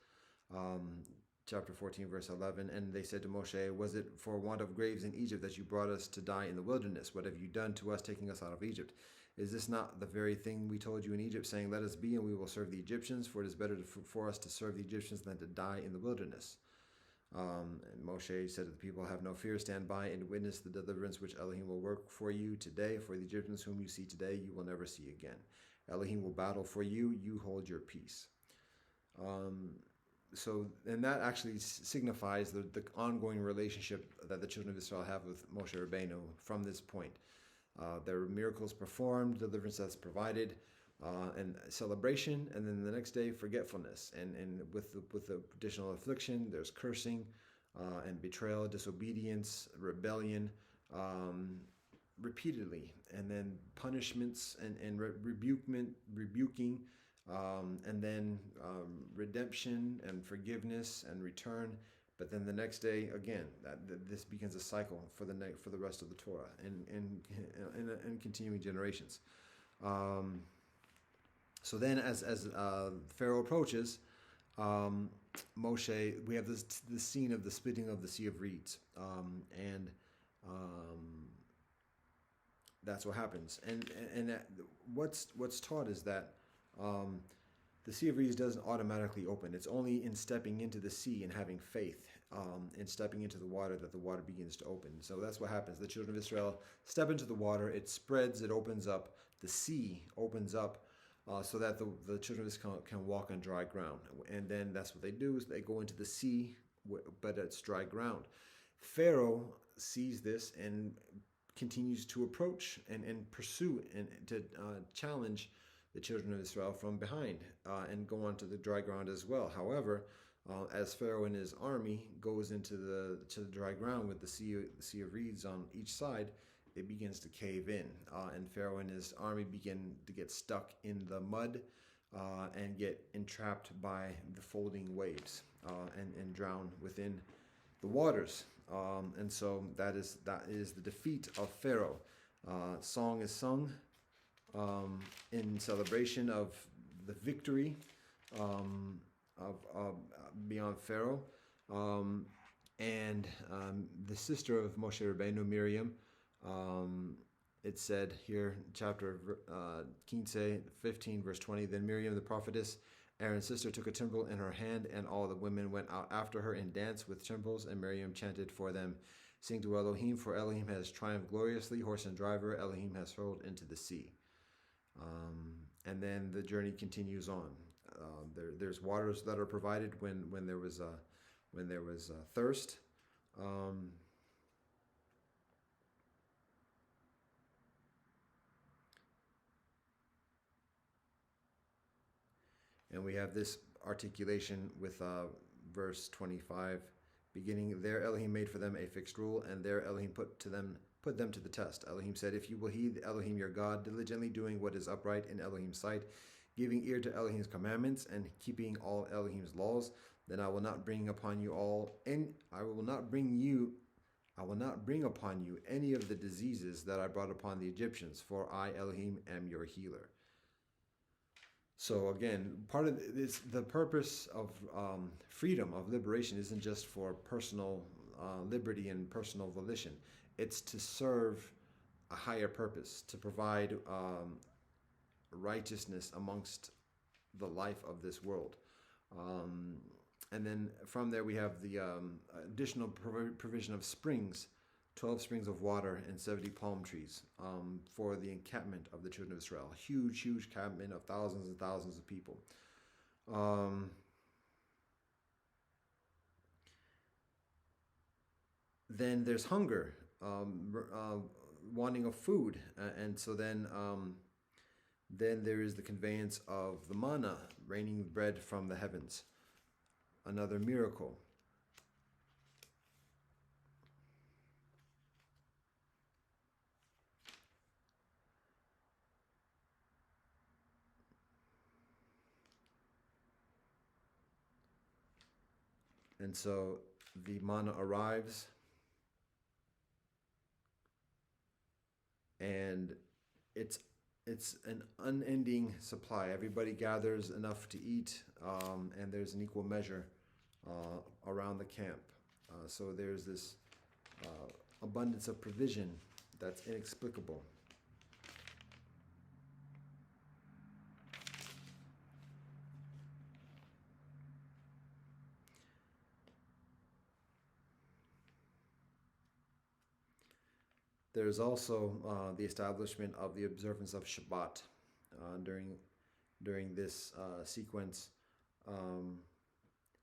Speaker 1: Chapter 14, verse 11, and they said to Moshe, was it for want of graves in Egypt that you brought us to die in the wilderness? What have you done to us, taking us out of Egypt? Is this not the very thing we told you in Egypt, saying, let us be, and we will serve the Egyptians, for it is better for us to serve the Egyptians than to die in the wilderness. And Moshe said to the people, have no fear, stand by and witness the deliverance which Elohim will work for you today. For the Egyptians whom you see today, you will never see again. Elohim will battle for you, you hold your peace. And that actually signifies the ongoing relationship that the children of Israel have with Moshe Rabbeinu from this point. There were miracles performed, deliverance that's provided, and celebration, and then the next day forgetfulness. And with the additional affliction, there's cursing and betrayal, disobedience, rebellion, repeatedly, and then punishments and rebuking. And then redemption and forgiveness and return, but then the next day again. This begins a cycle for the rest of the Torah and continuing generations. So then, as Pharaoh approaches, Moshe, we have this scene of the splitting of the Sea of Reeds, and that's what happens. And what's taught is that. The Sea of Reeds doesn't automatically open. It's only in stepping into the sea and having faith and stepping into the water that the water begins to open. So that's what happens. The children of Israel step into the water. It spreads. It opens up. The sea opens up so that the children of Israel can walk on dry ground. And then that's what they do is they go into the sea, but it's dry ground. Pharaoh sees this and continues to approach and pursue and to challenge the children of Israel from behind and go onto the dry ground as well. However, as Pharaoh and his army goes into the dry ground with the sea of reeds on each side, it begins to cave in, and Pharaoh and his army begin to get stuck in the mud and get entrapped by the folding waves and drown within the waters. And so that is the defeat of Pharaoh. Song is sung in celebration of the victory of beyond Pharaoh, and the sister of Moshe Rabbeinu, Miriam. It said here, chapter 15, verse 20. Then Miriam the prophetess, Aaron's sister, took a timbrel in her hand, and all the women went out after her and danced with timbrels. And Miriam chanted for them, Sing to Elohim, for Elohim has triumphed gloriously. Horse and driver, Elohim has hurled into the sea. And then the journey continues on. There's waters that are provided when there was thirst. And we have this articulation with verse 25, beginning, there Elohim made for them a fixed rule, and there Elohim put them to the test. Elohim said, if you will heed Elohim your God, diligently doing what is upright in Elohim's sight, giving ear to Elohim's commandments, and keeping all Elohim's laws, then I will not bring upon you any of the diseases that I brought upon the Egyptians, for I, Elohim, am your healer. So again, part of this, the purpose of freedom, of liberation, isn't just for personal liberty and personal volition. It's to serve a higher purpose, to provide righteousness amongst the life of this world. And then from there we have the additional provision of springs, 12 springs of water and 70 palm trees for the encampment of the children of Israel. A huge, huge encampment of thousands and thousands of people. Then there's hunger, wanting of food. And so then there is the conveyance of the manna, raining bread from the heavens. Another miracle. And so the manna arrives, and it's an unending supply. Everybody gathers enough to eat, and there's an equal measure around the camp. So there's this abundance of provision that's inexplicable. There's also the establishment of the observance of Shabbat during this sequence.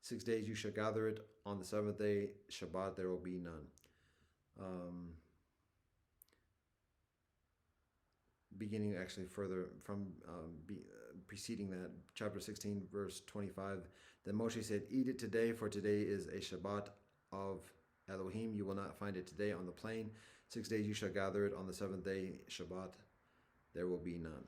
Speaker 1: 6 days you shall gather it. On the seventh day, Shabbat, there will be none. Beginning actually further from preceding that, chapter 16, verse 25. Then Moshe said, eat it today, for today is a Shabbat of Elohim. You will not find it today on the plain. 6 days you shall gather it. On the seventh day, Shabbat, there will be none.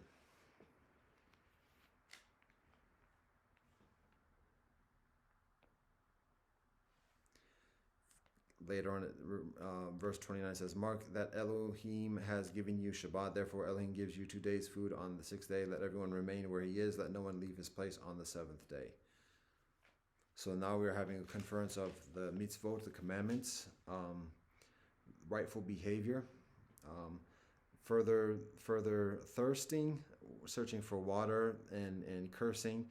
Speaker 1: Later on, verse 29 says, mark that Elohim has given you Shabbat. Therefore, Elohim gives you 2 days' food on the sixth day. Let everyone remain where he is. Let no one leave his place on the seventh day. So now we're having a conference of the mitzvot, the commandments, rightful behavior, further thirsting, searching for water, and cursing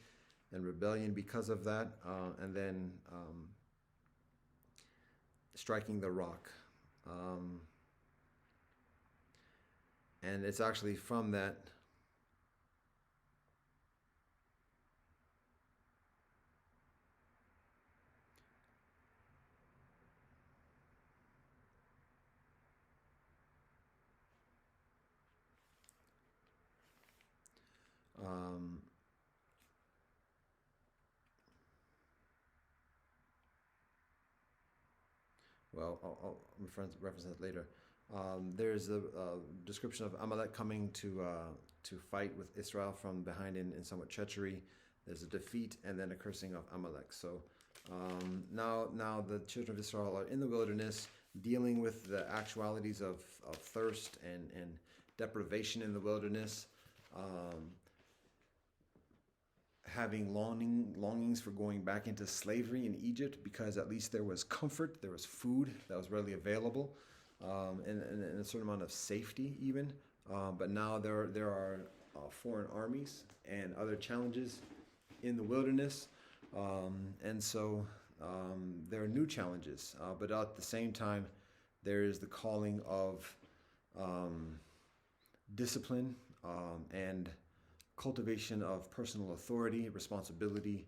Speaker 1: and rebellion because of that, and then striking the rock. And it's actually from that I'll reference that later. There's a description of Amalek coming to fight with Israel from behind in somewhat treachery. There's a defeat and then a cursing of Amalek. So now the children of Israel are in the wilderness, dealing with the actualities of thirst and deprivation in the wilderness, having longings for going back into slavery in Egypt, because at least there was comfort, there was food that was readily available, and a certain amount of safety even. But now there are foreign armies and other challenges in the wilderness, and so there are new challenges. But at the same time, There is the calling of um, discipline and cultivation of personal authority, responsibility,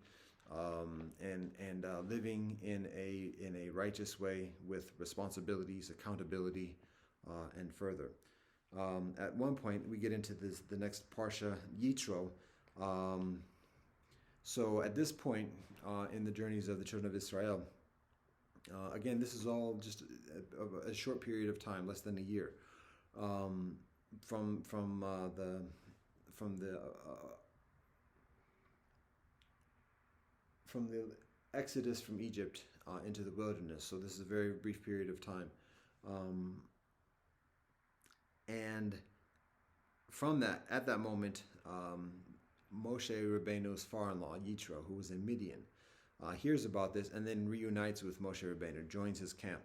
Speaker 1: and living in a righteous way with responsibilities, accountability, and further. At one point, we get into the next parsha, Yitro. Um, so at this point in the journeys of the children of Israel, again, this is all just a short period of time, less than a year, um, the from the from the exodus from Egypt into the wilderness. So this is a very brief period of time, um, and from that, at that moment, Moshe Rabbeinu's father-in-law Yitro, who was in Midian, hears about this and then reunites with Moshe Rabbeinu, joins his camp,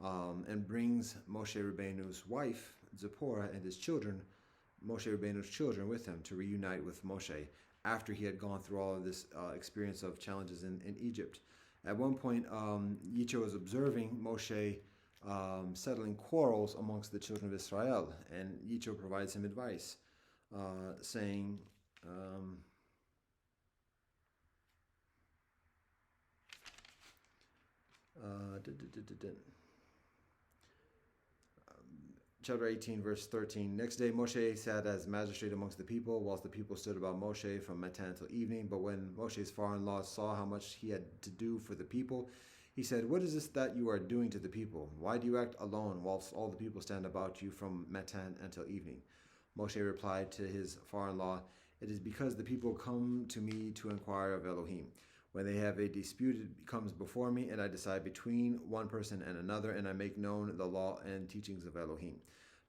Speaker 1: and brings Moshe Rabbeinu's wife Zipporah and his children, Moshe Rabbeinu's children, with him to reunite with Moshe after he had gone through all of this experience of challenges in Egypt. At one point, Yitro was observing Moshe settling quarrels amongst the children of Israel, and Yitro provides him advice, saying, chapter 18, verse 13. Next day Moshe sat as magistrate amongst the people, whilst the people stood about Moshe from matan until evening. But when Moshe's father-in-law saw how much he had to do for the people, he said, "What is this that you are doing to the people? Why do you act alone whilst all the people stand about you from matan until evening?" Moshe replied to his father-in-law, "It is because the people come to me to inquire of Elohim. When they have a dispute, it comes before me, and I decide between one person and another, and I make known the law and teachings of Elohim."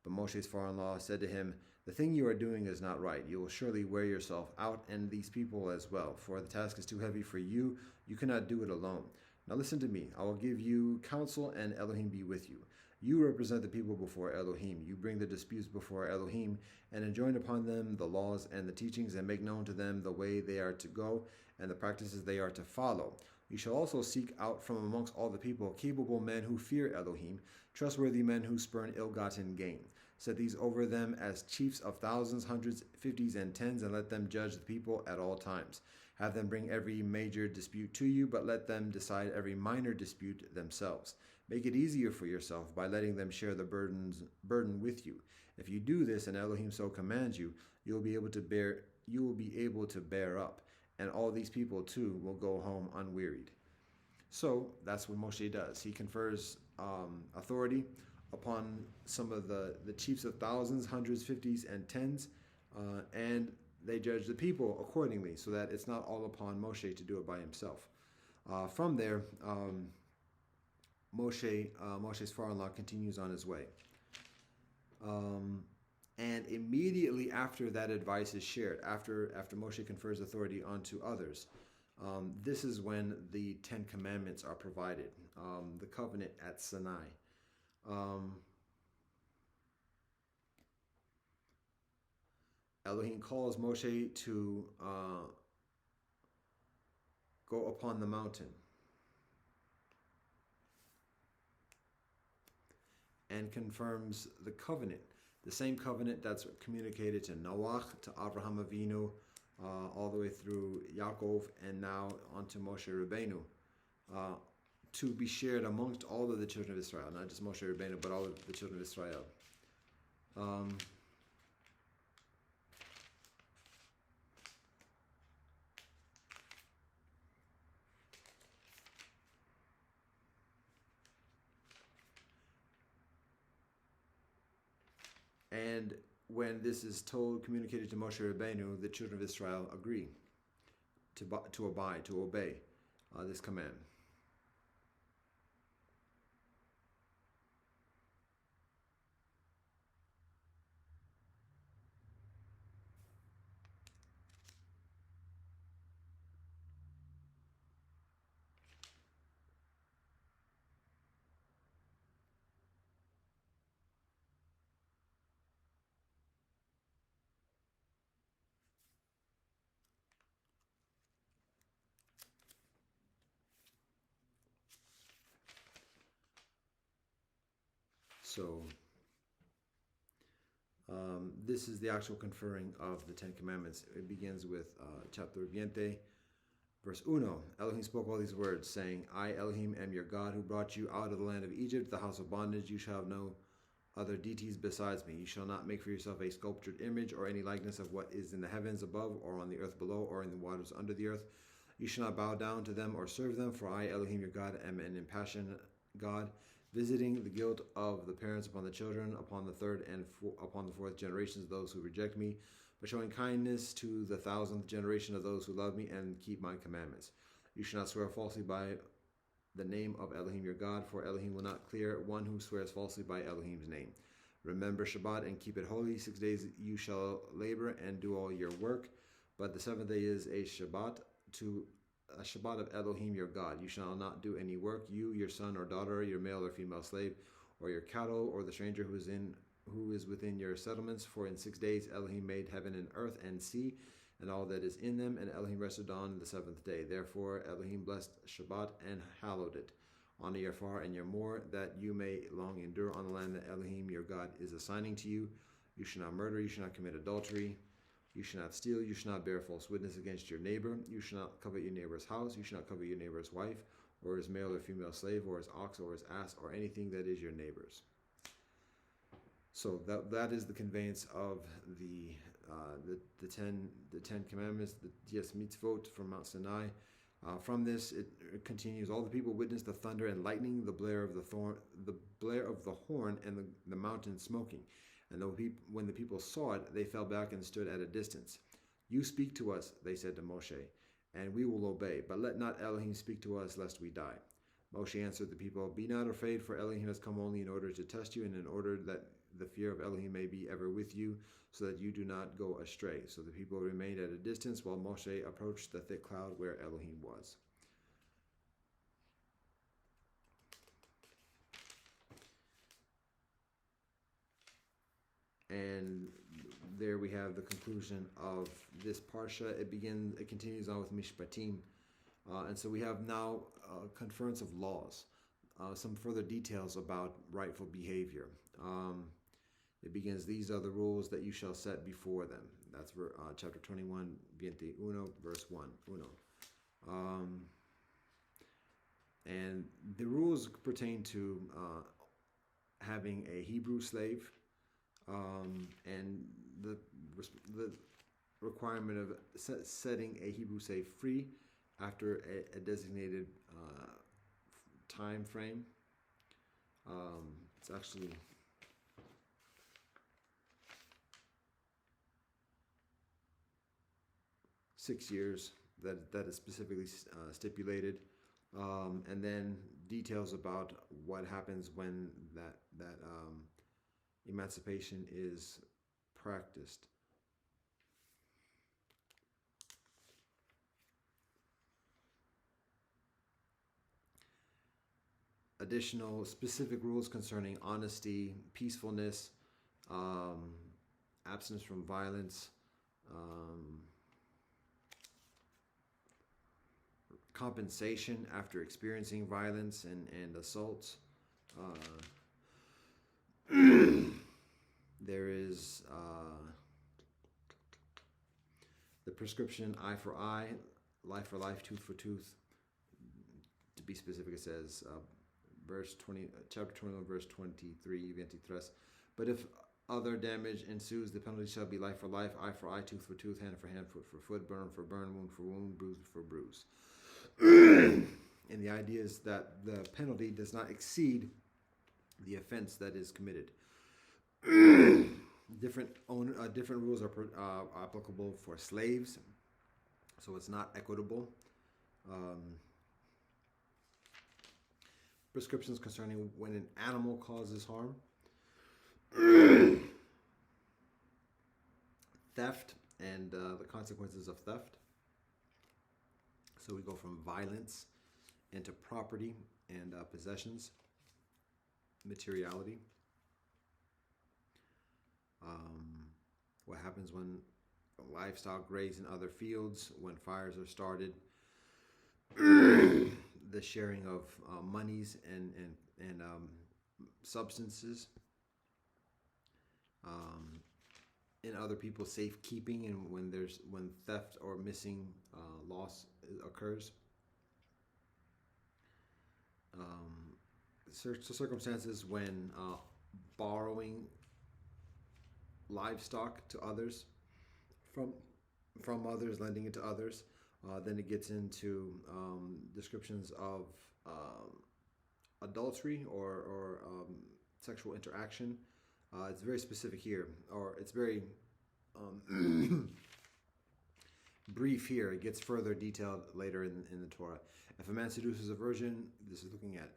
Speaker 1: But Moshe's father-in-law said to him, "The thing you are doing is not right. You will surely wear yourself out, and these people as well, for the task is too heavy for you. You cannot do it alone. Now listen to me. I will give you counsel, and Elohim be with you. You represent the people before Elohim. You bring the disputes before Elohim, and enjoin upon them the laws and the teachings, and make known to them the way they are to go, and the practices they are to follow. You shall also seek out from amongst all the people capable men who fear Elohim, trustworthy men who spurn ill-gotten gain. Set these over them as chiefs of thousands, hundreds, fifties, and tens, and let them judge the people at all times. Have them bring every major dispute to you, but let them decide every minor dispute themselves. Make it easier for yourself by letting them share the burden with you. If you do this, and Elohim so commands you, you will be able to bear up, and all these people too will go home unwearied." So that's what Moshe does. He confers authority upon some of the chiefs of thousands, hundreds, fifties, and tens, and they judge the people accordingly, so that it's not all upon Moshe to do it by himself. From there, Moshe's father-in-law continues on his way. And immediately after that advice is shared, after Moshe confers authority onto others, this is when the Ten Commandments are provided, the covenant at Sinai. Elohim calls Moshe to go upon the mountain and confirms the covenant, the same covenant that's communicated to Noah, to Abraham Avinu, all the way through Yaakov, and now onto Moshe Rabbeinu, to be shared amongst all of the children of Israel, not just Moshe Rabbeinu, but all of the children of Israel. And when this is communicated to Moshe Rabbeinu, the children of Israel agree to abide, to obey this command. So this is the actual conferring of the Ten Commandments. It begins with chapter 20, verse 1. Elohim spoke all these words, saying, I, Elohim, am your God, who brought you out of the land of Egypt, the house of bondage. You shall have no other deities besides me. You shall not make for yourself a sculptured image or any likeness of what is in the heavens above, or on the earth below, or in the waters under the earth. You shall not bow down to them or serve them, for I, Elohim, your God, am an impassioned God, visiting the guilt of the parents upon the children, upon the third and upon the fourth generations of those who reject me, but showing kindness to the 1,000th generation of those who love me and keep my commandments. You shall not swear falsely by the name of Elohim your God, for Elohim will not clear one who swears falsely by Elohim's name. Remember Shabbat and keep it holy. 6 days you shall labor and do all your work, but the seventh day is a Shabbat of Elohim your God. You shall not do any work, you, your son or daughter, your male or female slave, or your cattle, or the stranger who is within your settlements. For in 6 days Elohim made heaven and earth and sea, and all that is in them, and Elohim rested on the seventh day. Therefore Elohim blessed Shabbat and hallowed it. Honor your far and your more, that you may long endure on the land that Elohim your God is assigning to you. You shall not murder, you shall not commit adultery, you shall not steal, you shall not bear false witness against your neighbor, you shall not covet your neighbor's house, you shall not covet your neighbor's wife, or his male or female slave, or his ox, or his ass, or anything that is your neighbor's. So that is the conveyance of the Ten Commandments, the Dies Mitzvot from Mount Sinai. From this, it continues. All the people witnessed the thunder and lightning, the blare of the horn, and the mountain smoking. And when the people saw it, they fell back and stood at a distance. You speak to us, they said to Moshe, and we will obey. But let not Elohim speak to us, lest we die. Moshe answered the people, Be not afraid, for Elohim has come only in order to test you, and in order that the fear of Elohim may be ever with you, so that you do not go astray. So the people remained at a distance while Moshe approached the thick cloud where Elohim was. And there we have the conclusion of this parsha. It continues on with Mishpatim. And so we have now conference of laws, some further details about rightful behavior. It begins, these are the rules that you shall set before them. That's chapter 21, 21, verse 1. And the rules pertain to having a Hebrew slave, and the requirement of setting a Hebrew slave free after a designated time frame. It's actually six years that is specifically stipulated, and then details about what happens when that emancipation is practiced. Additional specific rules concerning honesty, peacefulness, abstinence from violence, compensation after experiencing violence and assaults. There is the prescription eye for eye, life for life, tooth for tooth. To be specific, it says chapter 21, verse 23, 23. But if other damage ensues, the penalty shall be life for life, eye for eye, tooth for tooth, hand for hand, foot for foot, burn for burn, wound for wound, bruise for bruise. And the idea is that the penalty does not exceed the offense that is committed. Different rules are applicable for slaves, so it's not equitable. Prescriptions concerning when an animal causes harm. Theft and the consequences of theft. So we go from violence into property and possessions, materiality. What happens when livestock graze in other fields, when fires are started, the sharing of monies and substances, in other people's safekeeping, and when theft or missing loss occurs. Circumstances when borrowing livestock to others from others, lending it to others. Then it gets into descriptions of adultery or sexual interaction. It's very specific here, or it's very brief here. It gets further detailed later in the Torah. If a man seduces a virgin, this is looking at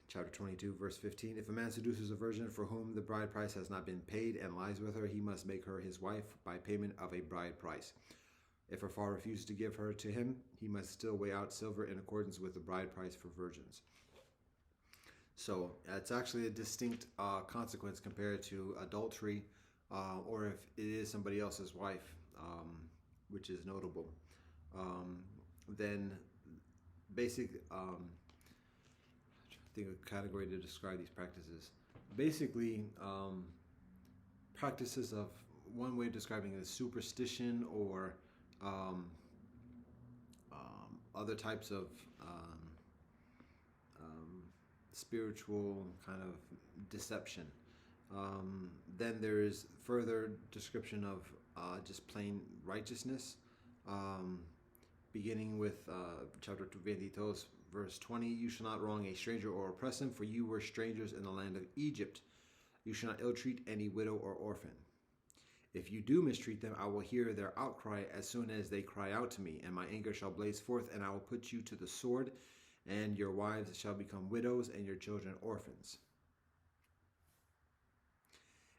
Speaker 1: chapter 22, verse 15. If a man seduces a virgin for whom the bride price has not been paid and lies with her, he must make her his wife by payment of a bride price. If her father refuses to give her to him, he must still weigh out silver in accordance with the bride price for virgins. So it's actually a distinct consequence compared to adultery, or if it is somebody else's wife, which is notable. Then basic, I think a category to describe these practices. Basically, practices of, one way of describing it is superstition, or other types of spiritual kind of deception. Then there is further description of just plain righteousness, beginning with chapter 22, verse 20. You shall not wrong a stranger or oppress him, for you were strangers in the land of Egypt. You shall not ill-treat any widow or orphan. If you do mistreat them, I will hear their outcry as soon as they cry out to me, and my anger shall blaze forth, and I will put you to the sword, and your wives shall become widows, and your children orphans.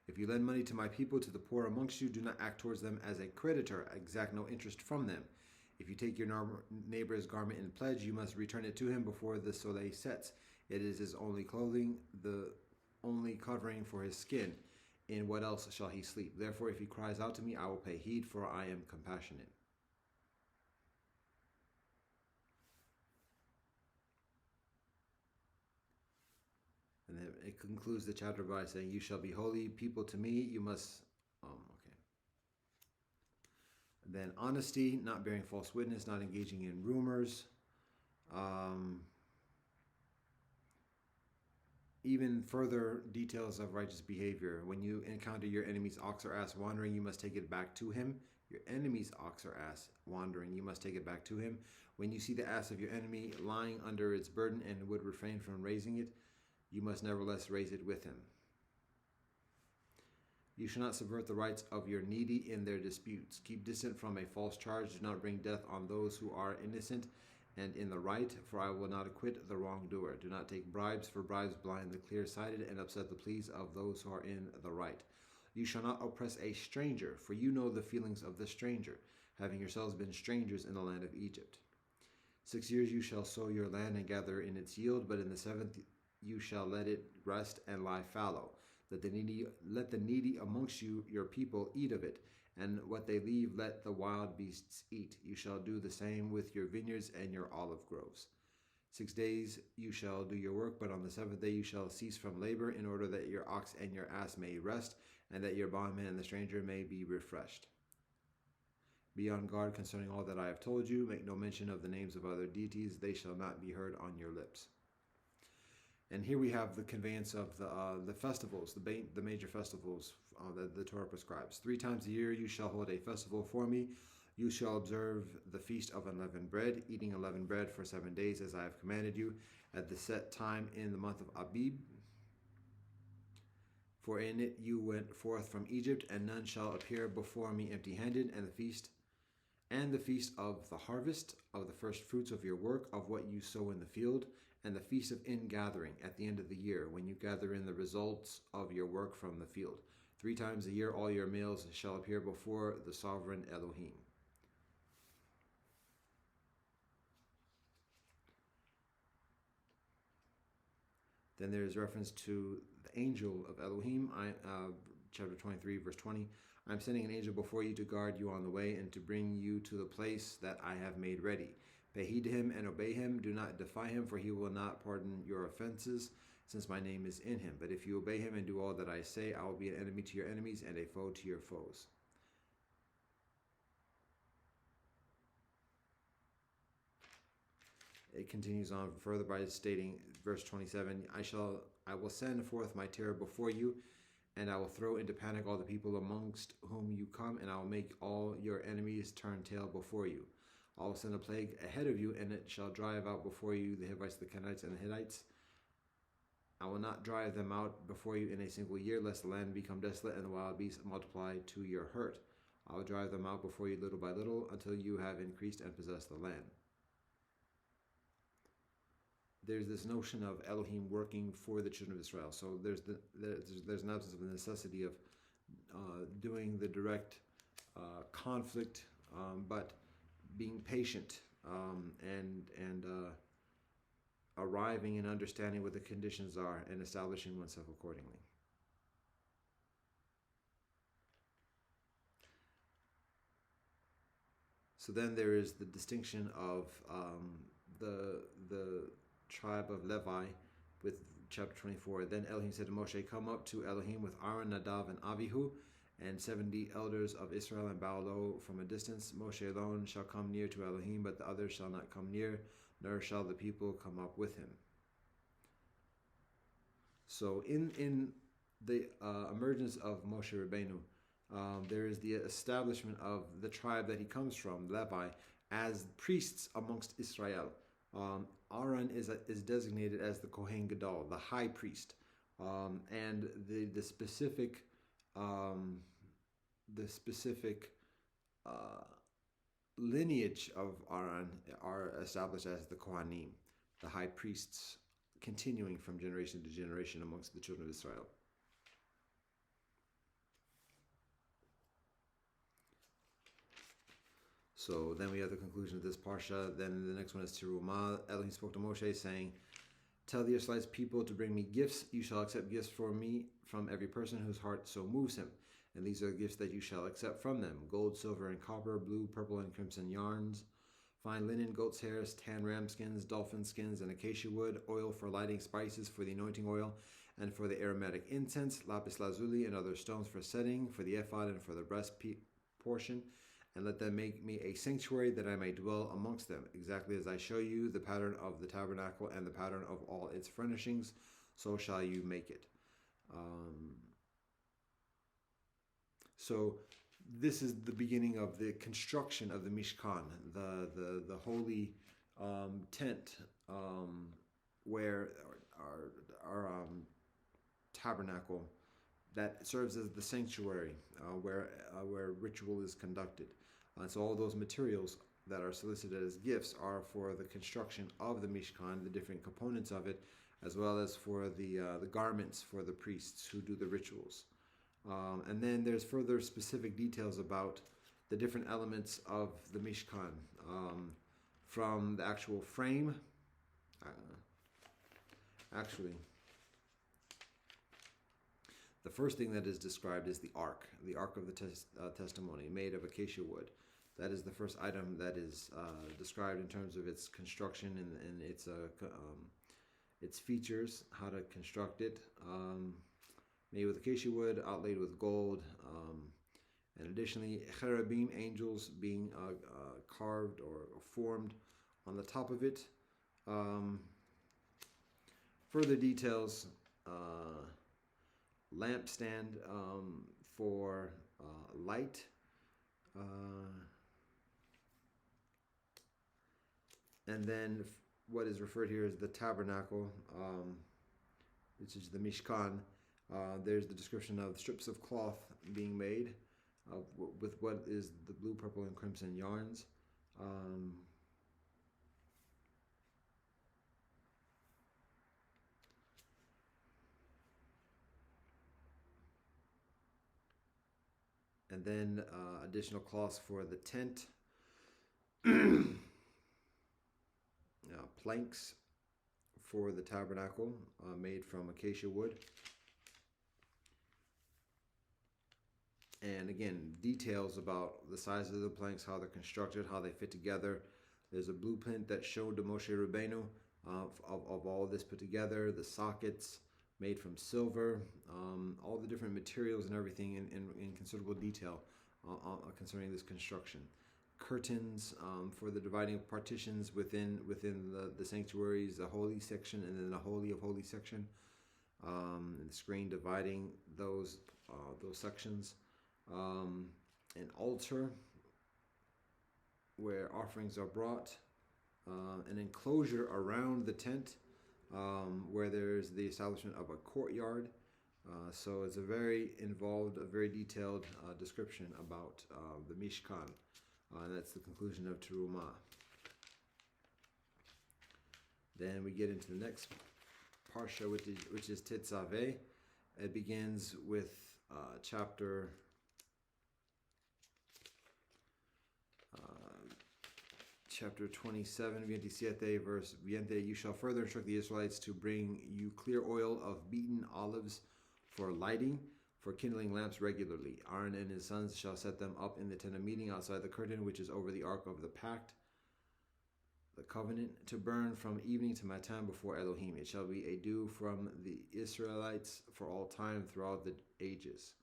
Speaker 1: If you lend money to my people, to the poor amongst you, do not act towards them as a creditor. Exact no interest from them. If you take your neighbor's garment in pledge, you must return it to him before the soleil sets. It is his only clothing, the only covering for his skin. In what else shall he sleep? Therefore, if he cries out to me, I will pay heed, for I am compassionate. And then it concludes the chapter by saying, you shall be holy people to me. You must, Then honesty, not bearing false witness, not engaging in rumors. Even further details of righteous behavior. When you encounter your enemy's ox or ass wandering, you must take it back to him. Your enemy's ox or ass wandering, you must take it back to him. When you see the ass of your enemy lying under its burden and would refrain from raising it, you must nevertheless raise it with him. You shall not subvert the rights of your needy in their disputes. Keep distant from a false charge. Do not bring death on those who are innocent and in the right, for I will not acquit the wrongdoer. Do not take bribes, for bribes blind the clear-sighted and upset the pleas of those who are in the right. You shall not oppress a stranger, for you know the feelings of the stranger, having yourselves been strangers in the land of Egypt. 6 years you shall sow your land and gather in its yield, but in the 7th you shall let it rest and lie fallow. Let the needy amongst you, your people, eat of it, and what they leave let the wild beasts eat. You shall do the same with your vineyards and your olive groves. 6 days you shall do your work, but on the 7th day you shall cease from labor, in order that your ox and your ass may rest, and that your bondman and the stranger may be refreshed. Be on guard concerning all that I have told you. Make no mention of the names of other deities. They shall not be heard on your lips. And here we have the conveyance of the festivals, the major festivals that the Torah prescribes. 3 times a year you shall hold a festival for me. You shall observe the feast of unleavened bread, eating unleavened bread for 7 days, as I have commanded you, at the set time in the month of Abib. For in it you went forth from Egypt, and none shall appear before me empty-handed. And the feast of the harvest, of the first fruits of your work, of what you sow in the field, and the feast of ingathering at the end of the year, when you gather in the results of your work from the field. 3 times a year all your males shall appear before the sovereign Elohim. Then there is reference to the angel of Elohim, chapter 23, verse 20. I am sending an angel before you to guard you on the way and to bring you to the place that I have made ready. Pay heed to him and obey him. Do not defy him, for he will not pardon your offenses. since my name is in him. But if you obey him and do all that I say, I will be an enemy to your enemies and a foe to your foes. It continues on further by stating, verse 27, I will send forth my terror before you, and I will throw into panic all the people amongst whom you come, and I will make all your enemies turn tail before you. I will send a plague ahead of you, and it shall drive out before you the Hivites, the Canaanites, and the Hittites. I will not drive them out before you in a single year, lest the land become desolate and the wild beasts multiply to your hurt. I will drive them out before you little by little, until you have increased and possessed the land. There's this notion of Elohim working for the children of Israel. So there's an absence of the necessity of doing the direct conflict, but being patient and arriving and understanding what the conditions are and establishing oneself accordingly. So then there is the distinction of the tribe of Levi with chapter 24. Then Elohim said to Moshe, come up to Elohim with Aaron, Nadav, and Avihu, and 70 elders of Israel, and bow low from a distance. Moshe alone shall come near to Elohim, but the others shall not come near, nor shall the people come up with him. So in the emergence of Moshe Rabbeinu, there is the establishment of the tribe that he comes from, Levi, as priests amongst Israel. Aaron is designated as the Kohen Gadol, the high priest, and the specific lineage of Aaron are established as the Kohanim, the high priests, continuing from generation to generation amongst the children of Israel. So then we have the conclusion of this parsha. Then the next one is Terumah. Elohim spoke to Moshe, saying, tell the Israelites people to bring me gifts. You shall accept gifts for me from every person whose heart so moves him. And these are the gifts that you shall accept from them: gold, silver, and copper, blue, purple, and crimson yarns, fine linen, goat's hairs, tan ram skins, dolphin skins, and acacia wood, oil for lighting, spices for the anointing oil, and for the aromatic incense, lapis lazuli, and other stones for setting, for the ephod and for the breast portion. And let them make me a sanctuary, that I may dwell amongst them, exactly as I show you the pattern of the tabernacle and the pattern of all its furnishings, so shall you make it. So this is the beginning of the construction of the Mishkan, the holy tent, where our tabernacle that serves as the sanctuary, where ritual is conducted. So all those materials that are solicited as gifts are for the construction of the Mishkan, the different components of it, as well as for the garments for the priests who do the rituals. And then there's further specific details about the different elements of the Mishkan, from the actual frame. The first thing that is described is the ark of the testimony, made of acacia wood. That is the first item that is described in terms of its construction and its features, how to construct it. Made with acacia wood, outlaid with gold, and additionally cherubim, angels, being carved or formed on the top of it. Further details: lampstand for light, and then what is referred here as the tabernacle, which is the Mishkan. There's the description of strips of cloth being made with what is the blue, purple, and crimson yarns. And then additional cloths for the tent, planks for the tabernacle made from acacia wood. And again, details about the size of the planks, how they're constructed, how they fit together. There's a blueprint that's shown to Moshe Rabbeinu of all this put together, the sockets made from silver, all the different materials and everything in considerable detail concerning this construction. Curtains for the dividing of partitions within the sanctuaries, the holy section, and then the holy of holy section, and the screen dividing those sections. An altar where offerings are brought, an enclosure around the tent where there's the establishment of a courtyard. So it's a very involved, a very detailed description about the Mishkan. And that's the conclusion of Terumah. Then we get into the next parsha, which is Tetzaveh. It begins with chapter 27, verse 20. You shall further instruct the Israelites to bring you clear oil of beaten olives for lighting, for kindling lamps regularly. Aaron and his sons shall set them up in the tent of meeting outside the curtain, which is over the ark of the pact, the covenant, to burn from evening to matin before Elohim. It shall be a dew from the Israelites for all time throughout the ages.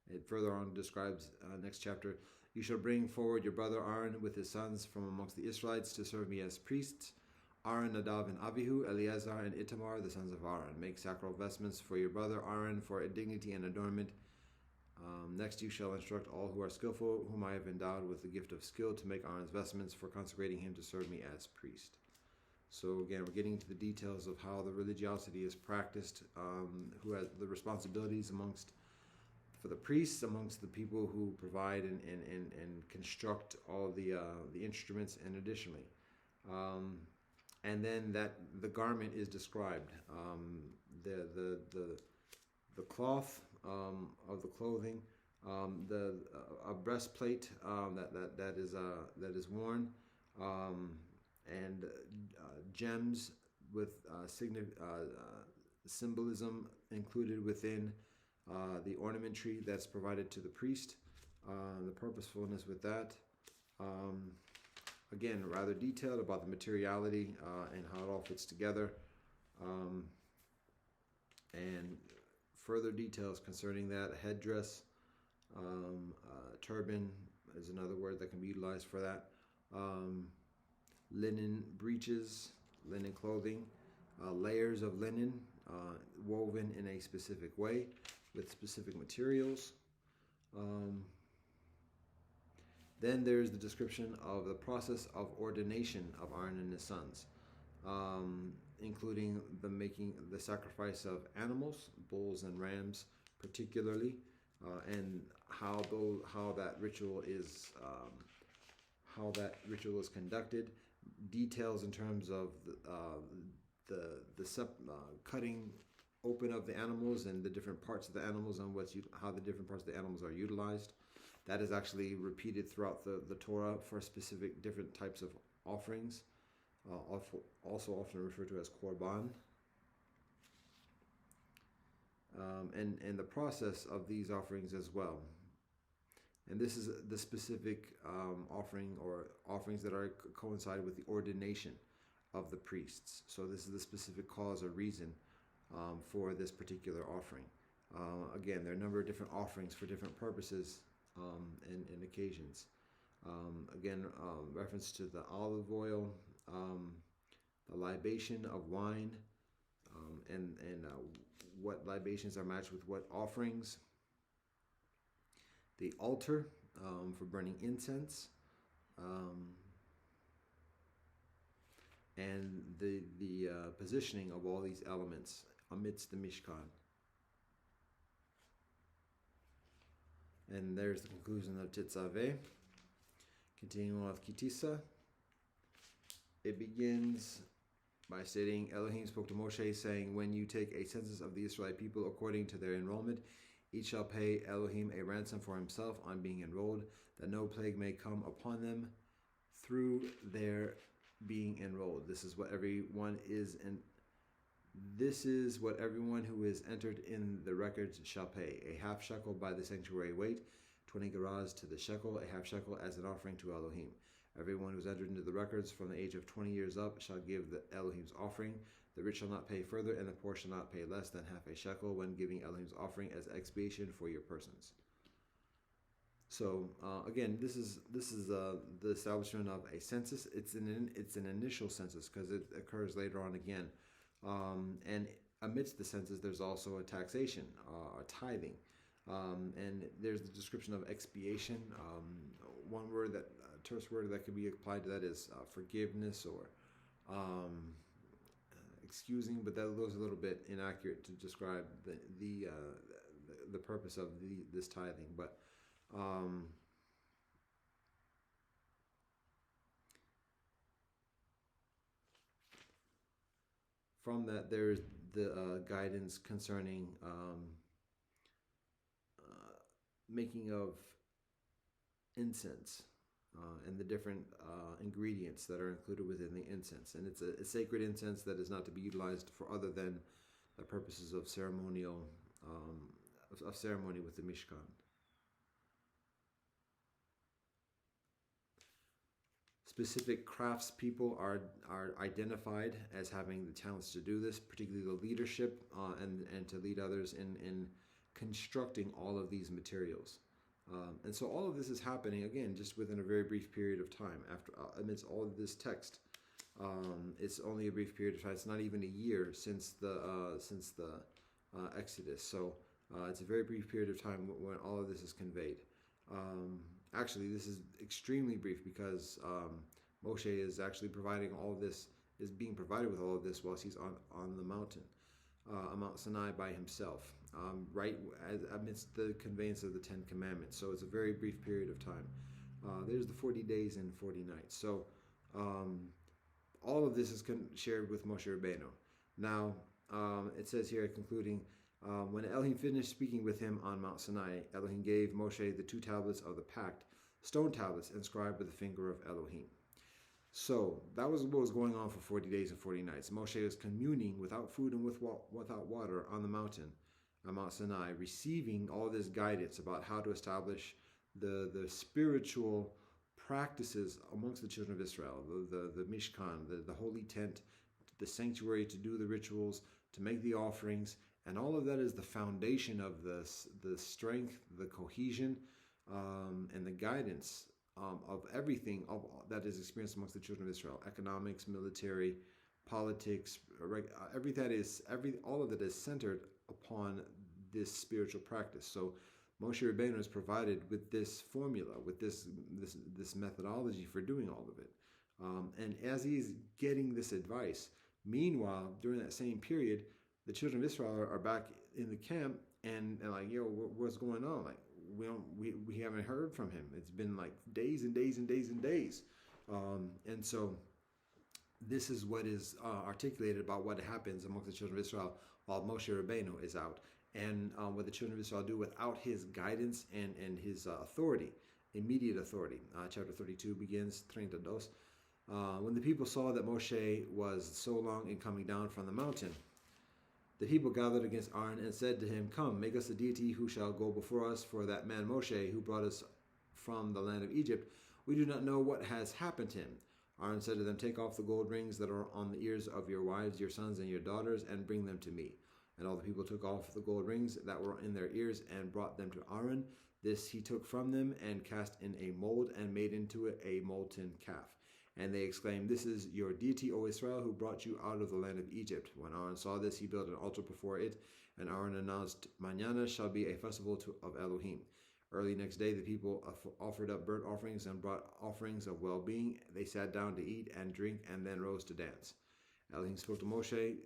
Speaker 1: It further on describes, next chapter, you shall bring forward your brother Aaron with his sons from amongst the Israelites to serve me as priests. Aaron, Nadab, and Abihu, Eleazar, and Itamar, the sons of Aaron. Make sacral vestments for your brother Aaron for a dignity and adornment. Next you shall instruct all who are skillful, whom I have endowed with the gift of skill, to make Aaron's vestments for consecrating him to serve me as priest. So again, we're getting into the details of how the religiosity is practiced, who has the responsibilities for the priests, amongst the people who provide and construct all the instruments, and additionally. And then that the garment is described, the cloth of the clothing, a breastplate that is worn, and gems with symbolism included within the ornamentry that's provided to the priest, the purposefulness with that. Again, rather detailed about the materiality and how it all fits together. And further details concerning that. Headdress, turban is another word that can be utilized for that. Linen breeches, linen clothing, layers of linen woven in a specific way with specific materials. Then there's the description of the process of ordination of Aaron and his sons, including making the sacrifice of animals, bulls and rams particularly, and how that ritual is conducted. Details in terms of the cutting open of the animals and the different parts of the animals and how the different parts of the animals are utilized. That is actually repeated throughout the Torah for specific different types of offerings, also often referred to as korban. And the process of these offerings as well. And this is the specific offering or offerings that coincide with the ordination of the priests. So this is the specific cause or reason for this particular offering. Again, there are a number of different offerings for different purposes and occasions. Again, reference to the olive oil, the libation of wine, and what libations are matched with what offerings. The altar for burning incense, and the positioning of all these elements amidst the Mishkan. And there's the conclusion of Tetzaveh. Continuing with Kitisa, it begins by stating, Elohim spoke to Moshe, saying, when you take a census of the Israelite people according to their enrollment, each shall pay Elohim a ransom for himself on being enrolled, that no plague may come upon them through their being enrolled. This is what everyone who is entered in the records shall pay. A half shekel by the sanctuary weight, 20 gerahs to the shekel, a half shekel as an offering to Elohim. Everyone who's entered into the records from the age of 20 years up shall give the Elohim's offering. The rich shall not pay further, and the poor shall not pay less than half a shekel when giving Elohim's offering as expiation for your persons. So again, this is the establishment of a census. It's an initial census because it occurs later on again, and amidst the census, there's also a taxation, a tithing, and there's the description of expiation. One word that terse word that could be applied to that is forgiveness or excusing, but that goes a little bit inaccurate to describe the purpose of this tithing, but. From that, there's the guidance concerning making of incense and the different ingredients that are included within the incense. And it's a sacred incense that is not to be utilized for other than the purposes of ceremonial of ceremony with the Mishkan. Specific craftspeople are identified as having the talents to do this, particularly the leadership and to lead others in constructing all of these materials. And so all of this is happening, again, just within a very brief period of time. After amidst all of this text, it's only a brief period of time. It's not even a year since the Exodus. So it's a very brief period of time when all of this is conveyed. Actually, this is extremely brief because Moshe is actually providing all of this, is being provided with all of this whilst he's on the mountain, on Mount Sinai by himself, right amidst the conveyance of the 10 Commandments. So it's a very brief period of time. There's the 40 days and 40 nights. So all of this is shared with Moshe Rabbeinu. Now, it says here, concluding, when Elohim finished speaking with him on Mount Sinai, Elohim gave Moshe the 2 tablets of the pact, stone tablets inscribed with the finger of Elohim. So that was what was going on for 40 days and 40 nights. Moshe was communing without food and without water on the mountain, on Mount Sinai, receiving all this guidance about how to establish the spiritual practices amongst the children of Israel, the Mishkan, the holy tent, the sanctuary to do the rituals, to make the offerings. And all of that is the foundation of the strength, the cohesion, and the guidance of everything that is experienced amongst the children of Israel: economics, military, politics, all of it is centered upon this spiritual practice. So Moshe Rabbeinu is provided with this formula, with this methodology for doing all of it. And as he's getting this advice, meanwhile, during that same period, the children of Israel are back in the camp and like, yo, what's going on? Like, we haven't heard from him. It's been like days and days and days and days. And so this is what is articulated about what happens amongst the children of Israel while Moshe Rabbeinu is out, and what the children of Israel do without his guidance and his authority, immediate authority. Chapter 32 begins, 32. When the people saw that Moshe was so long in coming down from the mountain, the people gathered against Aaron and said to him, "Come, make us a deity who shall go before us, for that man Moshe, who brought us from the land of Egypt, we do not know what has happened to him." Aaron said to them, "Take off the gold rings that are on the ears of your wives, your sons, and your daughters, and bring them to me." And all the people took off the gold rings that were in their ears and brought them to Aaron. This he took from them and cast in a mold and made into it a molten calf. And they exclaimed, "This is your deity, O Israel, who brought you out of the land of Egypt." When Aaron saw this, he built an altar before it, and Aaron announced, "Mañana shall be a festival of Elohim." Early next day, the people offered up burnt offerings and brought offerings of well-being. They sat down to eat and drink, and then rose to dance. Elohim spoke to Moshe,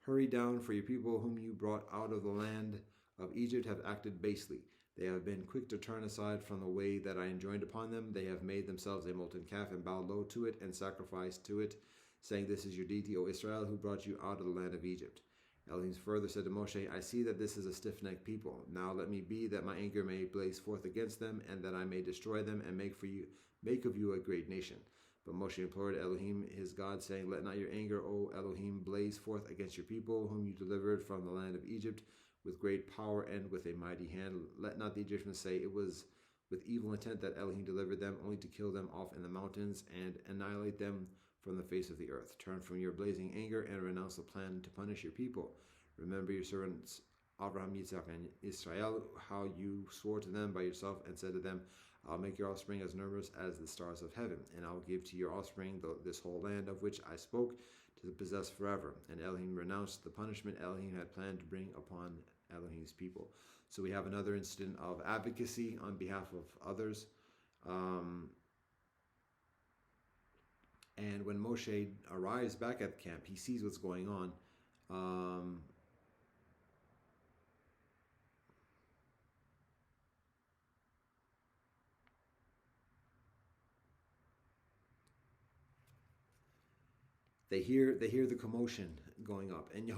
Speaker 1: "Hurry down, for your people whom you brought out of the land of Egypt have acted basely. They have been quick to turn aside from the way that I enjoined upon them. They have made themselves a molten calf and bowed low to it and sacrificed to it, saying, 'This is your deity, O Israel, who brought you out of the land of Egypt.'" Elohim further said to Moshe, "I see that this is a stiff-necked people. Now let me be, that my anger may blaze forth against them, and that I may destroy them and make of you a great nation." But Moshe implored Elohim, his God, saying, "Let not your anger, O Elohim, blaze forth against your people, whom you delivered from the land of Egypt with great power and with a mighty hand. Let not the Egyptians say, 'It was with evil intent that Elohim delivered them, only to kill them off in the mountains and annihilate them from the face of the earth. Turn from your blazing anger and renounce the plan to punish your people. Remember your servants Abraham, Yitzhak, and Israel, how you swore to them by yourself and said to them, I'll make your offspring as numerous as the stars of heaven, and I'll give to your offspring this whole land of which I spoke to possess forever. And Elohim renounced the punishment Elohim had planned to bring upon Elohim's people. So we have another incident of advocacy on behalf of others. And when Moshe arrives back at the camp, he sees what's going on. They hear the commotion going up, and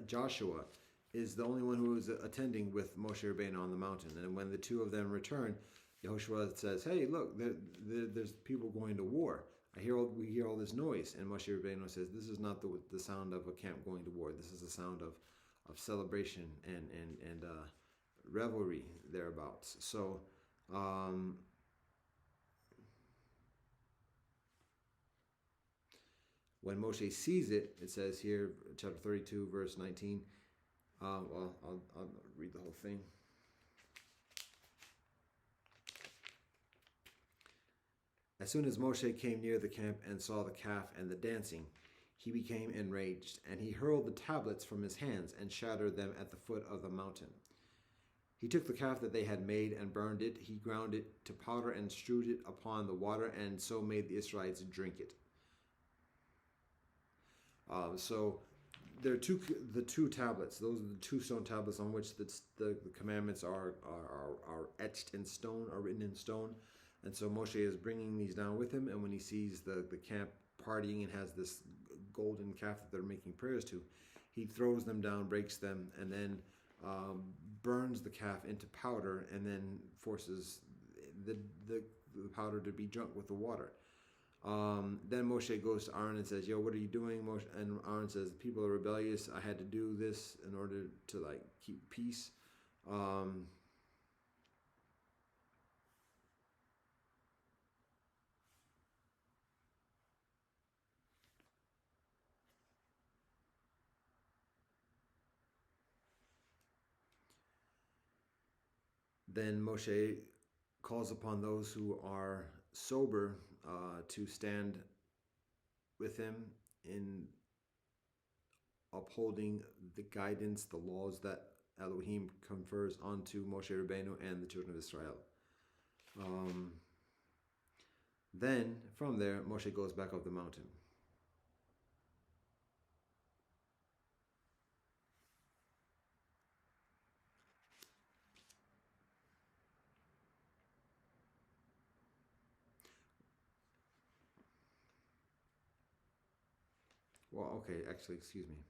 Speaker 1: Joshua, is the only one who is attending with Moshe Rabbeinu on the mountain. And when the two of them return, Yehoshua says, "Hey, look, there's people going to war. We hear all this noise." And Moshe Rabbeinu says, "This is not the sound of a camp going to war. This is the sound of celebration and revelry thereabouts." So. When Moshe sees it, it says here, chapter 32, verse 19. Well, I'll read the whole thing. As soon as Moshe came near the camp and saw the calf and the dancing, he became enraged, and he hurled the tablets from his hands and shattered them at the foot of the mountain. He took the calf that they had made and burned it. He ground it to powder and strewed it upon the water, and so made the Israelites drink it. So there are the two tablets. Those are the two stone tablets on which the commandments are etched in stone, are written in stone. And so Moshe is bringing these down with him. And when he sees the camp partying and has this golden calf that they're making prayers to, he throws them down, breaks them, and then burns the calf into powder, and then forces the powder to be drunk with the water. Then Moshe goes to Aaron and says, "Yo, what are you doing?" And Aaron says, "The people are rebellious. I had to do this in order to keep peace." Then Moshe calls upon those who are sober to stand with him in upholding the guidance, the laws that Elohim confers onto Moshe Rabbeinu and the children of Israel. Then, from there, Moshe goes back up the mountain. Well, okay, actually, excuse me.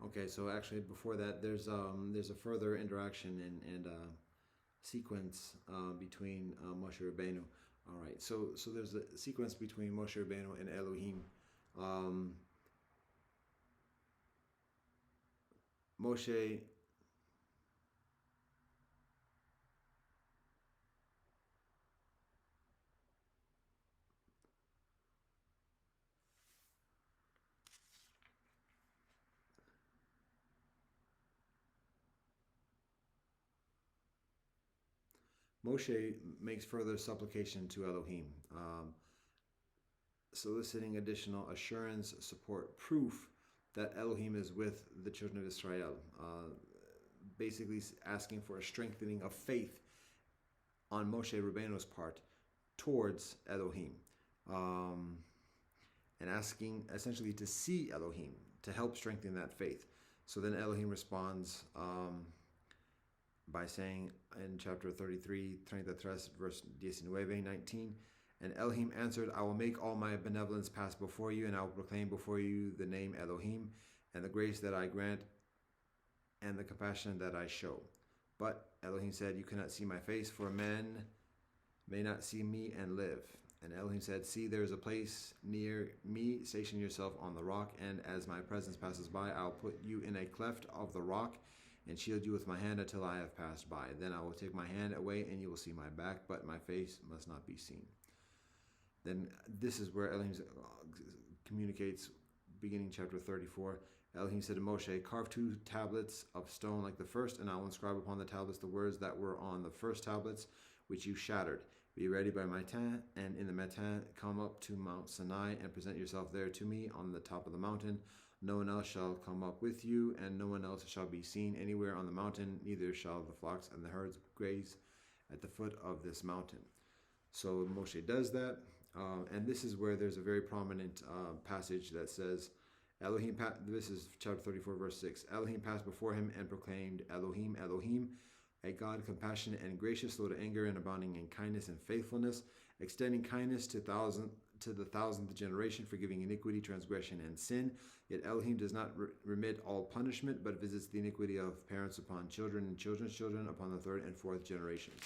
Speaker 1: Okay, so actually before that, there's a further interaction and sequence between Moshe Rabbeinu. All right, so there's a sequence between Moshe Rabbeinu and Elohim. Moshe Moshe makes further supplication to Elohim, soliciting additional assurance, support, proof that Elohim is with the children of Israel, basically asking for a strengthening of faith on Moshe Rabbeinu's part towards Elohim, and asking essentially to see Elohim, to help strengthen that faith. So then Elohim responds by saying in chapter 33, 33, verse 19, and Elohim answered, I will make all my benevolence pass before you, and I will proclaim before you the name Elohim, and the grace that I grant, and the compassion that I show. But Elohim said, you cannot see my face, for a man may not see me and live. And Elohim said, see, there is a place near me, station yourself on the rock, and as my presence passes by, I'll put you in a cleft of the rock, and shield you with my hand until I have passed by. Then I will take my hand away, and you will see my back, but my face must not be seen. Then this is where Elohim communicates, beginning chapter 34. Elohim said to Moshe, carve 2 tablets of stone like the first, and I will inscribe upon the tablets the words that were on the first tablets, which you shattered. Be ready by matin, and in the matin come up to Mount Sinai, and present yourself there to me on the top of the mountain. No one else shall come up with you, and no one else shall be seen anywhere on the mountain, neither shall the flocks and the herds graze at the foot of this mountain. So Moshe does that, and this is where there's a very prominent passage that says, Elohim, this is chapter 34, verse 6. Elohim passed before him and proclaimed, Elohim, Elohim, a God compassionate and gracious, slow to anger and abounding in kindness and faithfulness, extending kindness to the thousandth generation, forgiving iniquity, transgression, and sin. Yet Elohim does not remit all punishment, but visits the iniquity of parents upon children and children's children upon the 3rd and 4th generations.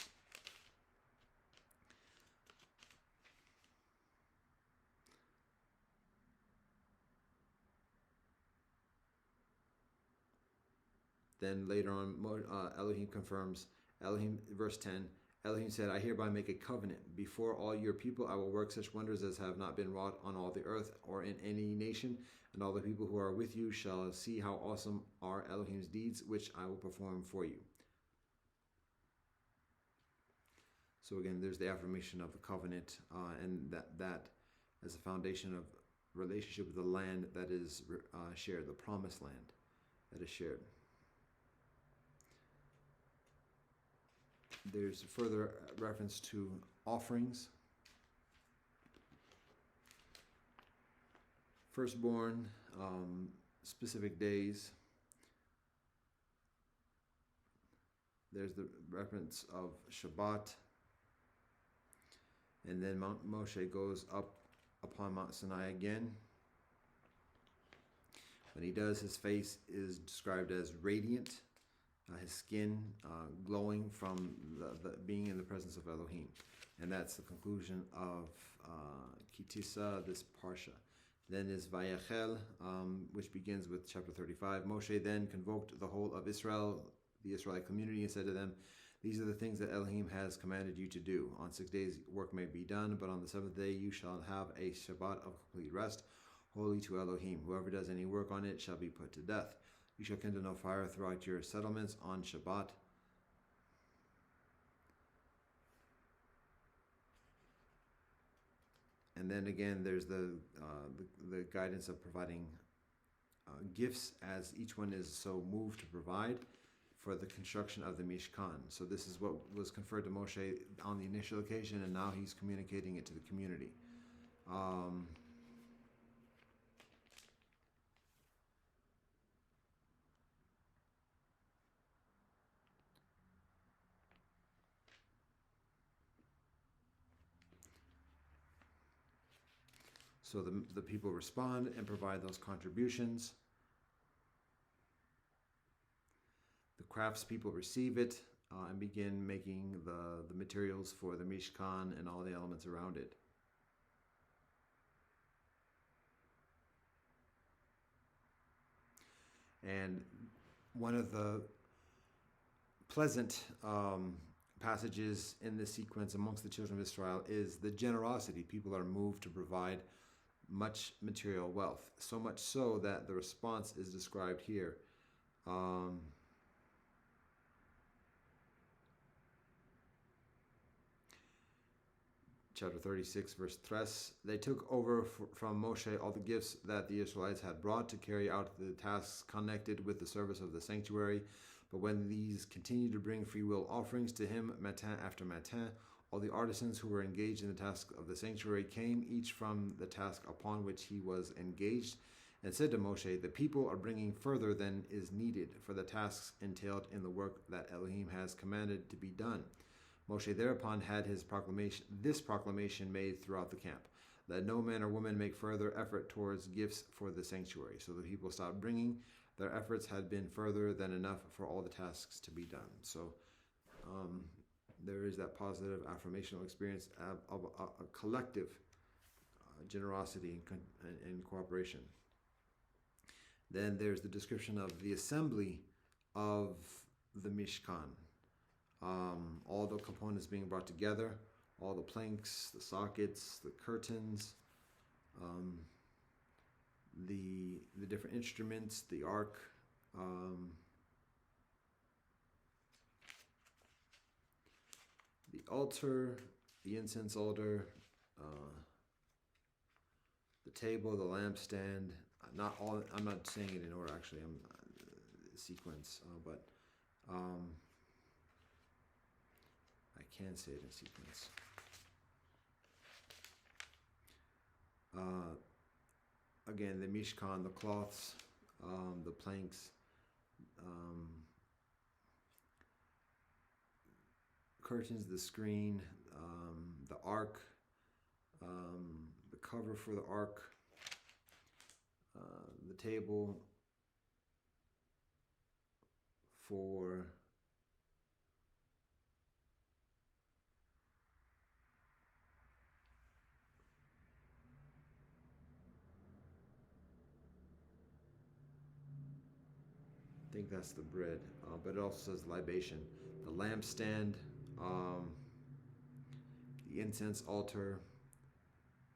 Speaker 1: Then later on, Elohim confirms, Elohim, verse 10, Elohim said, I hereby make a covenant. Before all your people I will work such wonders as have not been wrought on all the earth or in any nation, and all the people who are with you shall see how awesome are Elohim's deeds, which I will perform for you. So again, there's the affirmation of the covenant, and that as a foundation of relationship with the land that is shared, the promised land that is shared. There's further reference to offerings. Firstborn, specific days. There's the reference of Shabbat. And then Moshe goes up upon Mount Sinai again. When he does, his face is described as radiant. His skin glowing from the being in the presence of Elohim. And that's the conclusion of Kitisa, this Parsha. Then is Vayachel, which begins with chapter 35. Moshe then convoked the whole of Israel, the Israelite community, and said to them, these are the things that Elohim has commanded you to do. On 6 days work may be done, but on the 7th day you shall have a Shabbat of complete rest, holy to Elohim. Whoever does any work on it shall be put to death. You shall kindle no fire throughout your settlements on Shabbat. And then again, there's the guidance of providing gifts as each one is so moved to provide for the construction of the Mishkan. So this is what was conferred to Moshe on the initial occasion, and now he's communicating it to the community. So the people respond and provide those contributions. The craftspeople receive it and begin making the materials for the Mishkan and all the elements around it. And one of the pleasant passages in this sequence amongst the children of Israel is the generosity. People are moved to provide much material wealth, so much so that the response is described here. chapter 36, verse 3. They took over from Moshe all the gifts that the Israelites had brought to carry out the tasks connected with the service of the sanctuary. But when these continued to bring free will offerings to him, matin after matin, all the artisans who were engaged in the task of the sanctuary came, each from the task upon which he was engaged, and said to Moshe, "The people are bringing further than is needed for the tasks entailed in the work that Elohim has commanded to be done." Moshe thereupon had this proclamation made throughout the camp: "Let no man or woman make further effort towards gifts for the sanctuary." So the people stopped bringing. Their efforts had been further than enough for all the tasks to be done. So there is that positive affirmational experience of a collective generosity and cooperation. Then there's the description of the assembly of the Mishkan. All the components being brought together, all the planks, the sockets, the curtains, the different instruments, the ark, the altar, the incense altar, the table, the lampstand. Not all. I'm not saying it in order. Actually, I'm sequence, but I can say it in sequence. Again, the Mishkan, the cloths, the planks, curtains, the screen, the ark, the cover for the ark, the table for I think that's the bread, but it also says libation. The lampstand, the incense altar,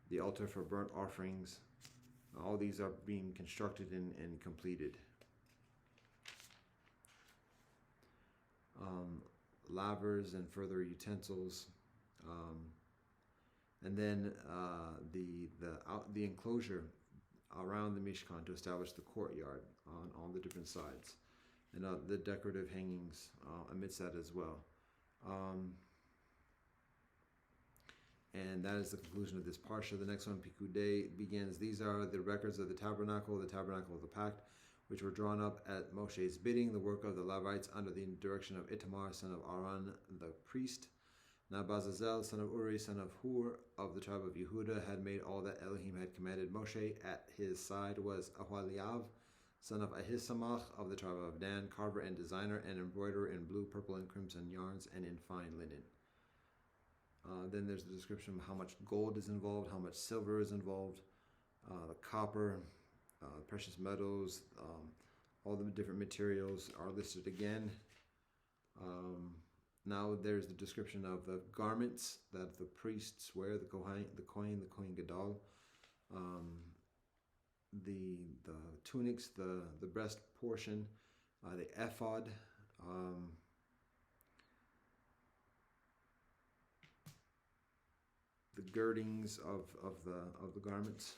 Speaker 1: the altar for burnt offerings. All these are being constructed and completed. Lavers and further utensils, and then the enclosure around the Mishkan to establish the courtyard on all the different sides, and the decorative hangings amidst that as well. And that is the conclusion of this parsha. The next one, Pikudei, begins. These are the records of the tabernacle of the pact, which were drawn up at Moshe's bidding, the work of the Levites under the direction of Itamar, son of Aaron, the priest. Now Bazazel, son of Uri, son of Hur, of the tribe of Yehuda, had made all that Elohim had commanded Moshe. At his side was Aholiab, son of Ahisamach, of the tribe of Dan, carver and designer, and embroiderer in blue, purple, and crimson yarns, and in fine linen. Then there's the description of how much gold is involved, how much silver is involved, the copper, precious metals, all the different materials are listed again. Now there's the description of the garments that the priests wear, the Kohen Gadol, the tunics, the breast portion, the ephod, the girdings of the garments.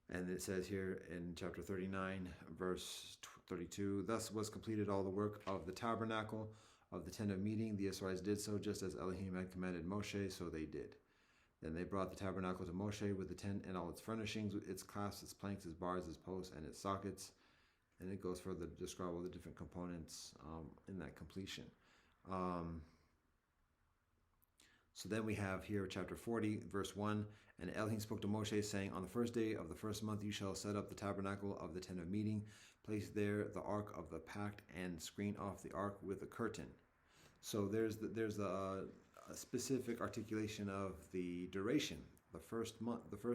Speaker 1: And it says here in chapter 39, verse 32, "Thus was completed all the work of the tabernacle of the tent of meeting. The Israelites did so just as Elohim had commanded Moshe, so they did. Then they brought the tabernacle to Moshe with the tent and all its furnishings, its clasps, its planks, its bars, its posts, and its sockets." And it goes further to describe all the different components in that completion. So then we have here chapter 40, verse 1, "And Elohim spoke to Moshe, saying, On the first day of the first month you shall set up the tabernacle of the tent of meeting. Place there the ark of the pact, and screen off the ark with a curtain." So there's a specific articulation of the duration, the first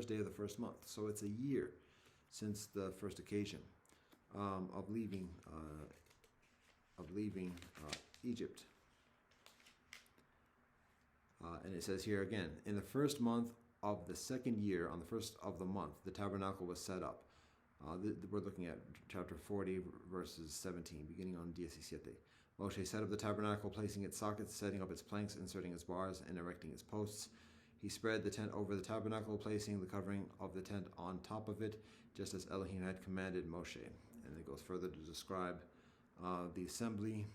Speaker 1: day of the first month. So it's a year since the first occasion of leaving Egypt. And it says here again, in the first month of the second year, on the first of the month, the tabernacle was set up. We're looking at chapter 40, verses 17, beginning on 17. Moshe set up the tabernacle, placing its sockets, setting up its planks, inserting its bars, and erecting its posts. He spread the tent over the tabernacle, placing the covering of the tent on top of it, just as Elohim had commanded Moshe. And it goes further to describe the assembly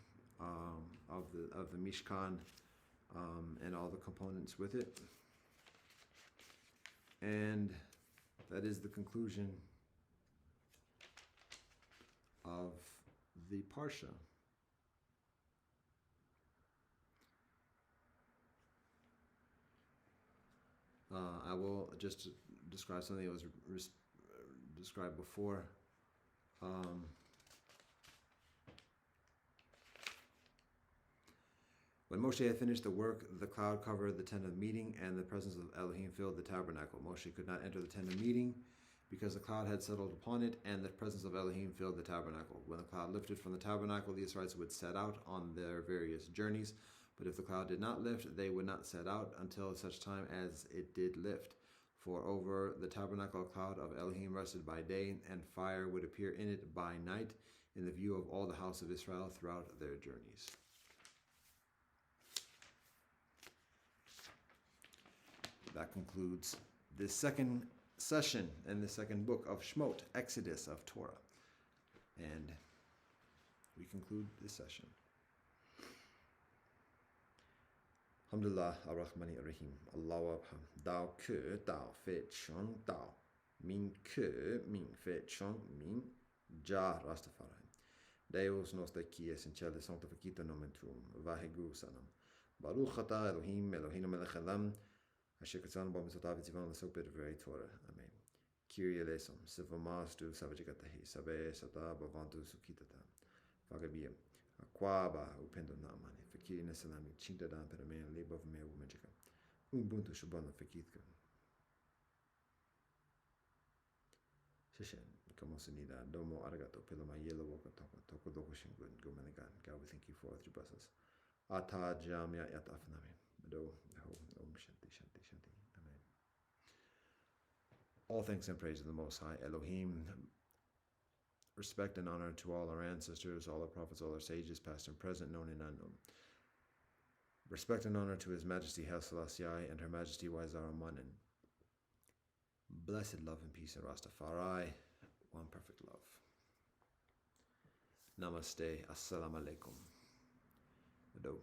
Speaker 1: of the Mishkan and all the components with it. And that is the conclusion of the Parsha. I will just describe something that was described before. When Moshe had finished the work, the cloud covered the tent of meeting, and the presence of Elohim filled the tabernacle. Moshe could not enter the tent of meeting because the cloud had settled upon it, and the presence of Elohim filled the tabernacle. When the cloud lifted from the tabernacle, the Israelites would set out on their various journeys. But if the cloud did not lift, they would not set out until such time as it did lift. For over the tabernacle a cloud of Elohim rested by day, and fire would appear in it by night, in the view of all the house of Israel throughout their journeys. That concludes the second session in the second book of Shmot, Exodus of Torah. And we conclude this session. Alhamdulillah, Ar-Rahmani Ar-Rahim. Allah Abham. Dao ke, dao fet shon, dao. Min ke, min fet shon, min. Ja Rastafari. Deus nos te quies in cele sanctificita nomen tuum. Vahegu sanam. Baruch ata Elohim, Eloheinu melech haolam. Asher katzanu ba mitzvotav v'tzivan l'sok b'divrei Torah. Amen. Kyrie eleison. Sivamastu savajigatahi. Sabe sata bavantu sukitata. Vagabiyam. Aquaba upendo namane. Fakiri nesalami. Chinta dan per me leba of me umejika. Ubuntu shubana fakitka. Shishin. Como senida. Domo arigato. Peloma yellow woka toko. Toko doko shingun. Gomanagan. God, we thank you for all three blessings. Ata jamia yat afname. Do. Om shanti shanti shanti. Amen. All thanks and praise to the Most High Elohim. Respect and honor to all our ancestors, all our prophets, all our sages, past and present, known and unknown. Respect and honor to His Majesty Haile Selassie and Her Majesty Waizara Manen. Blessed love and peace in Rastafari, one perfect love. Namaste, Assalamu alaikum. Ado.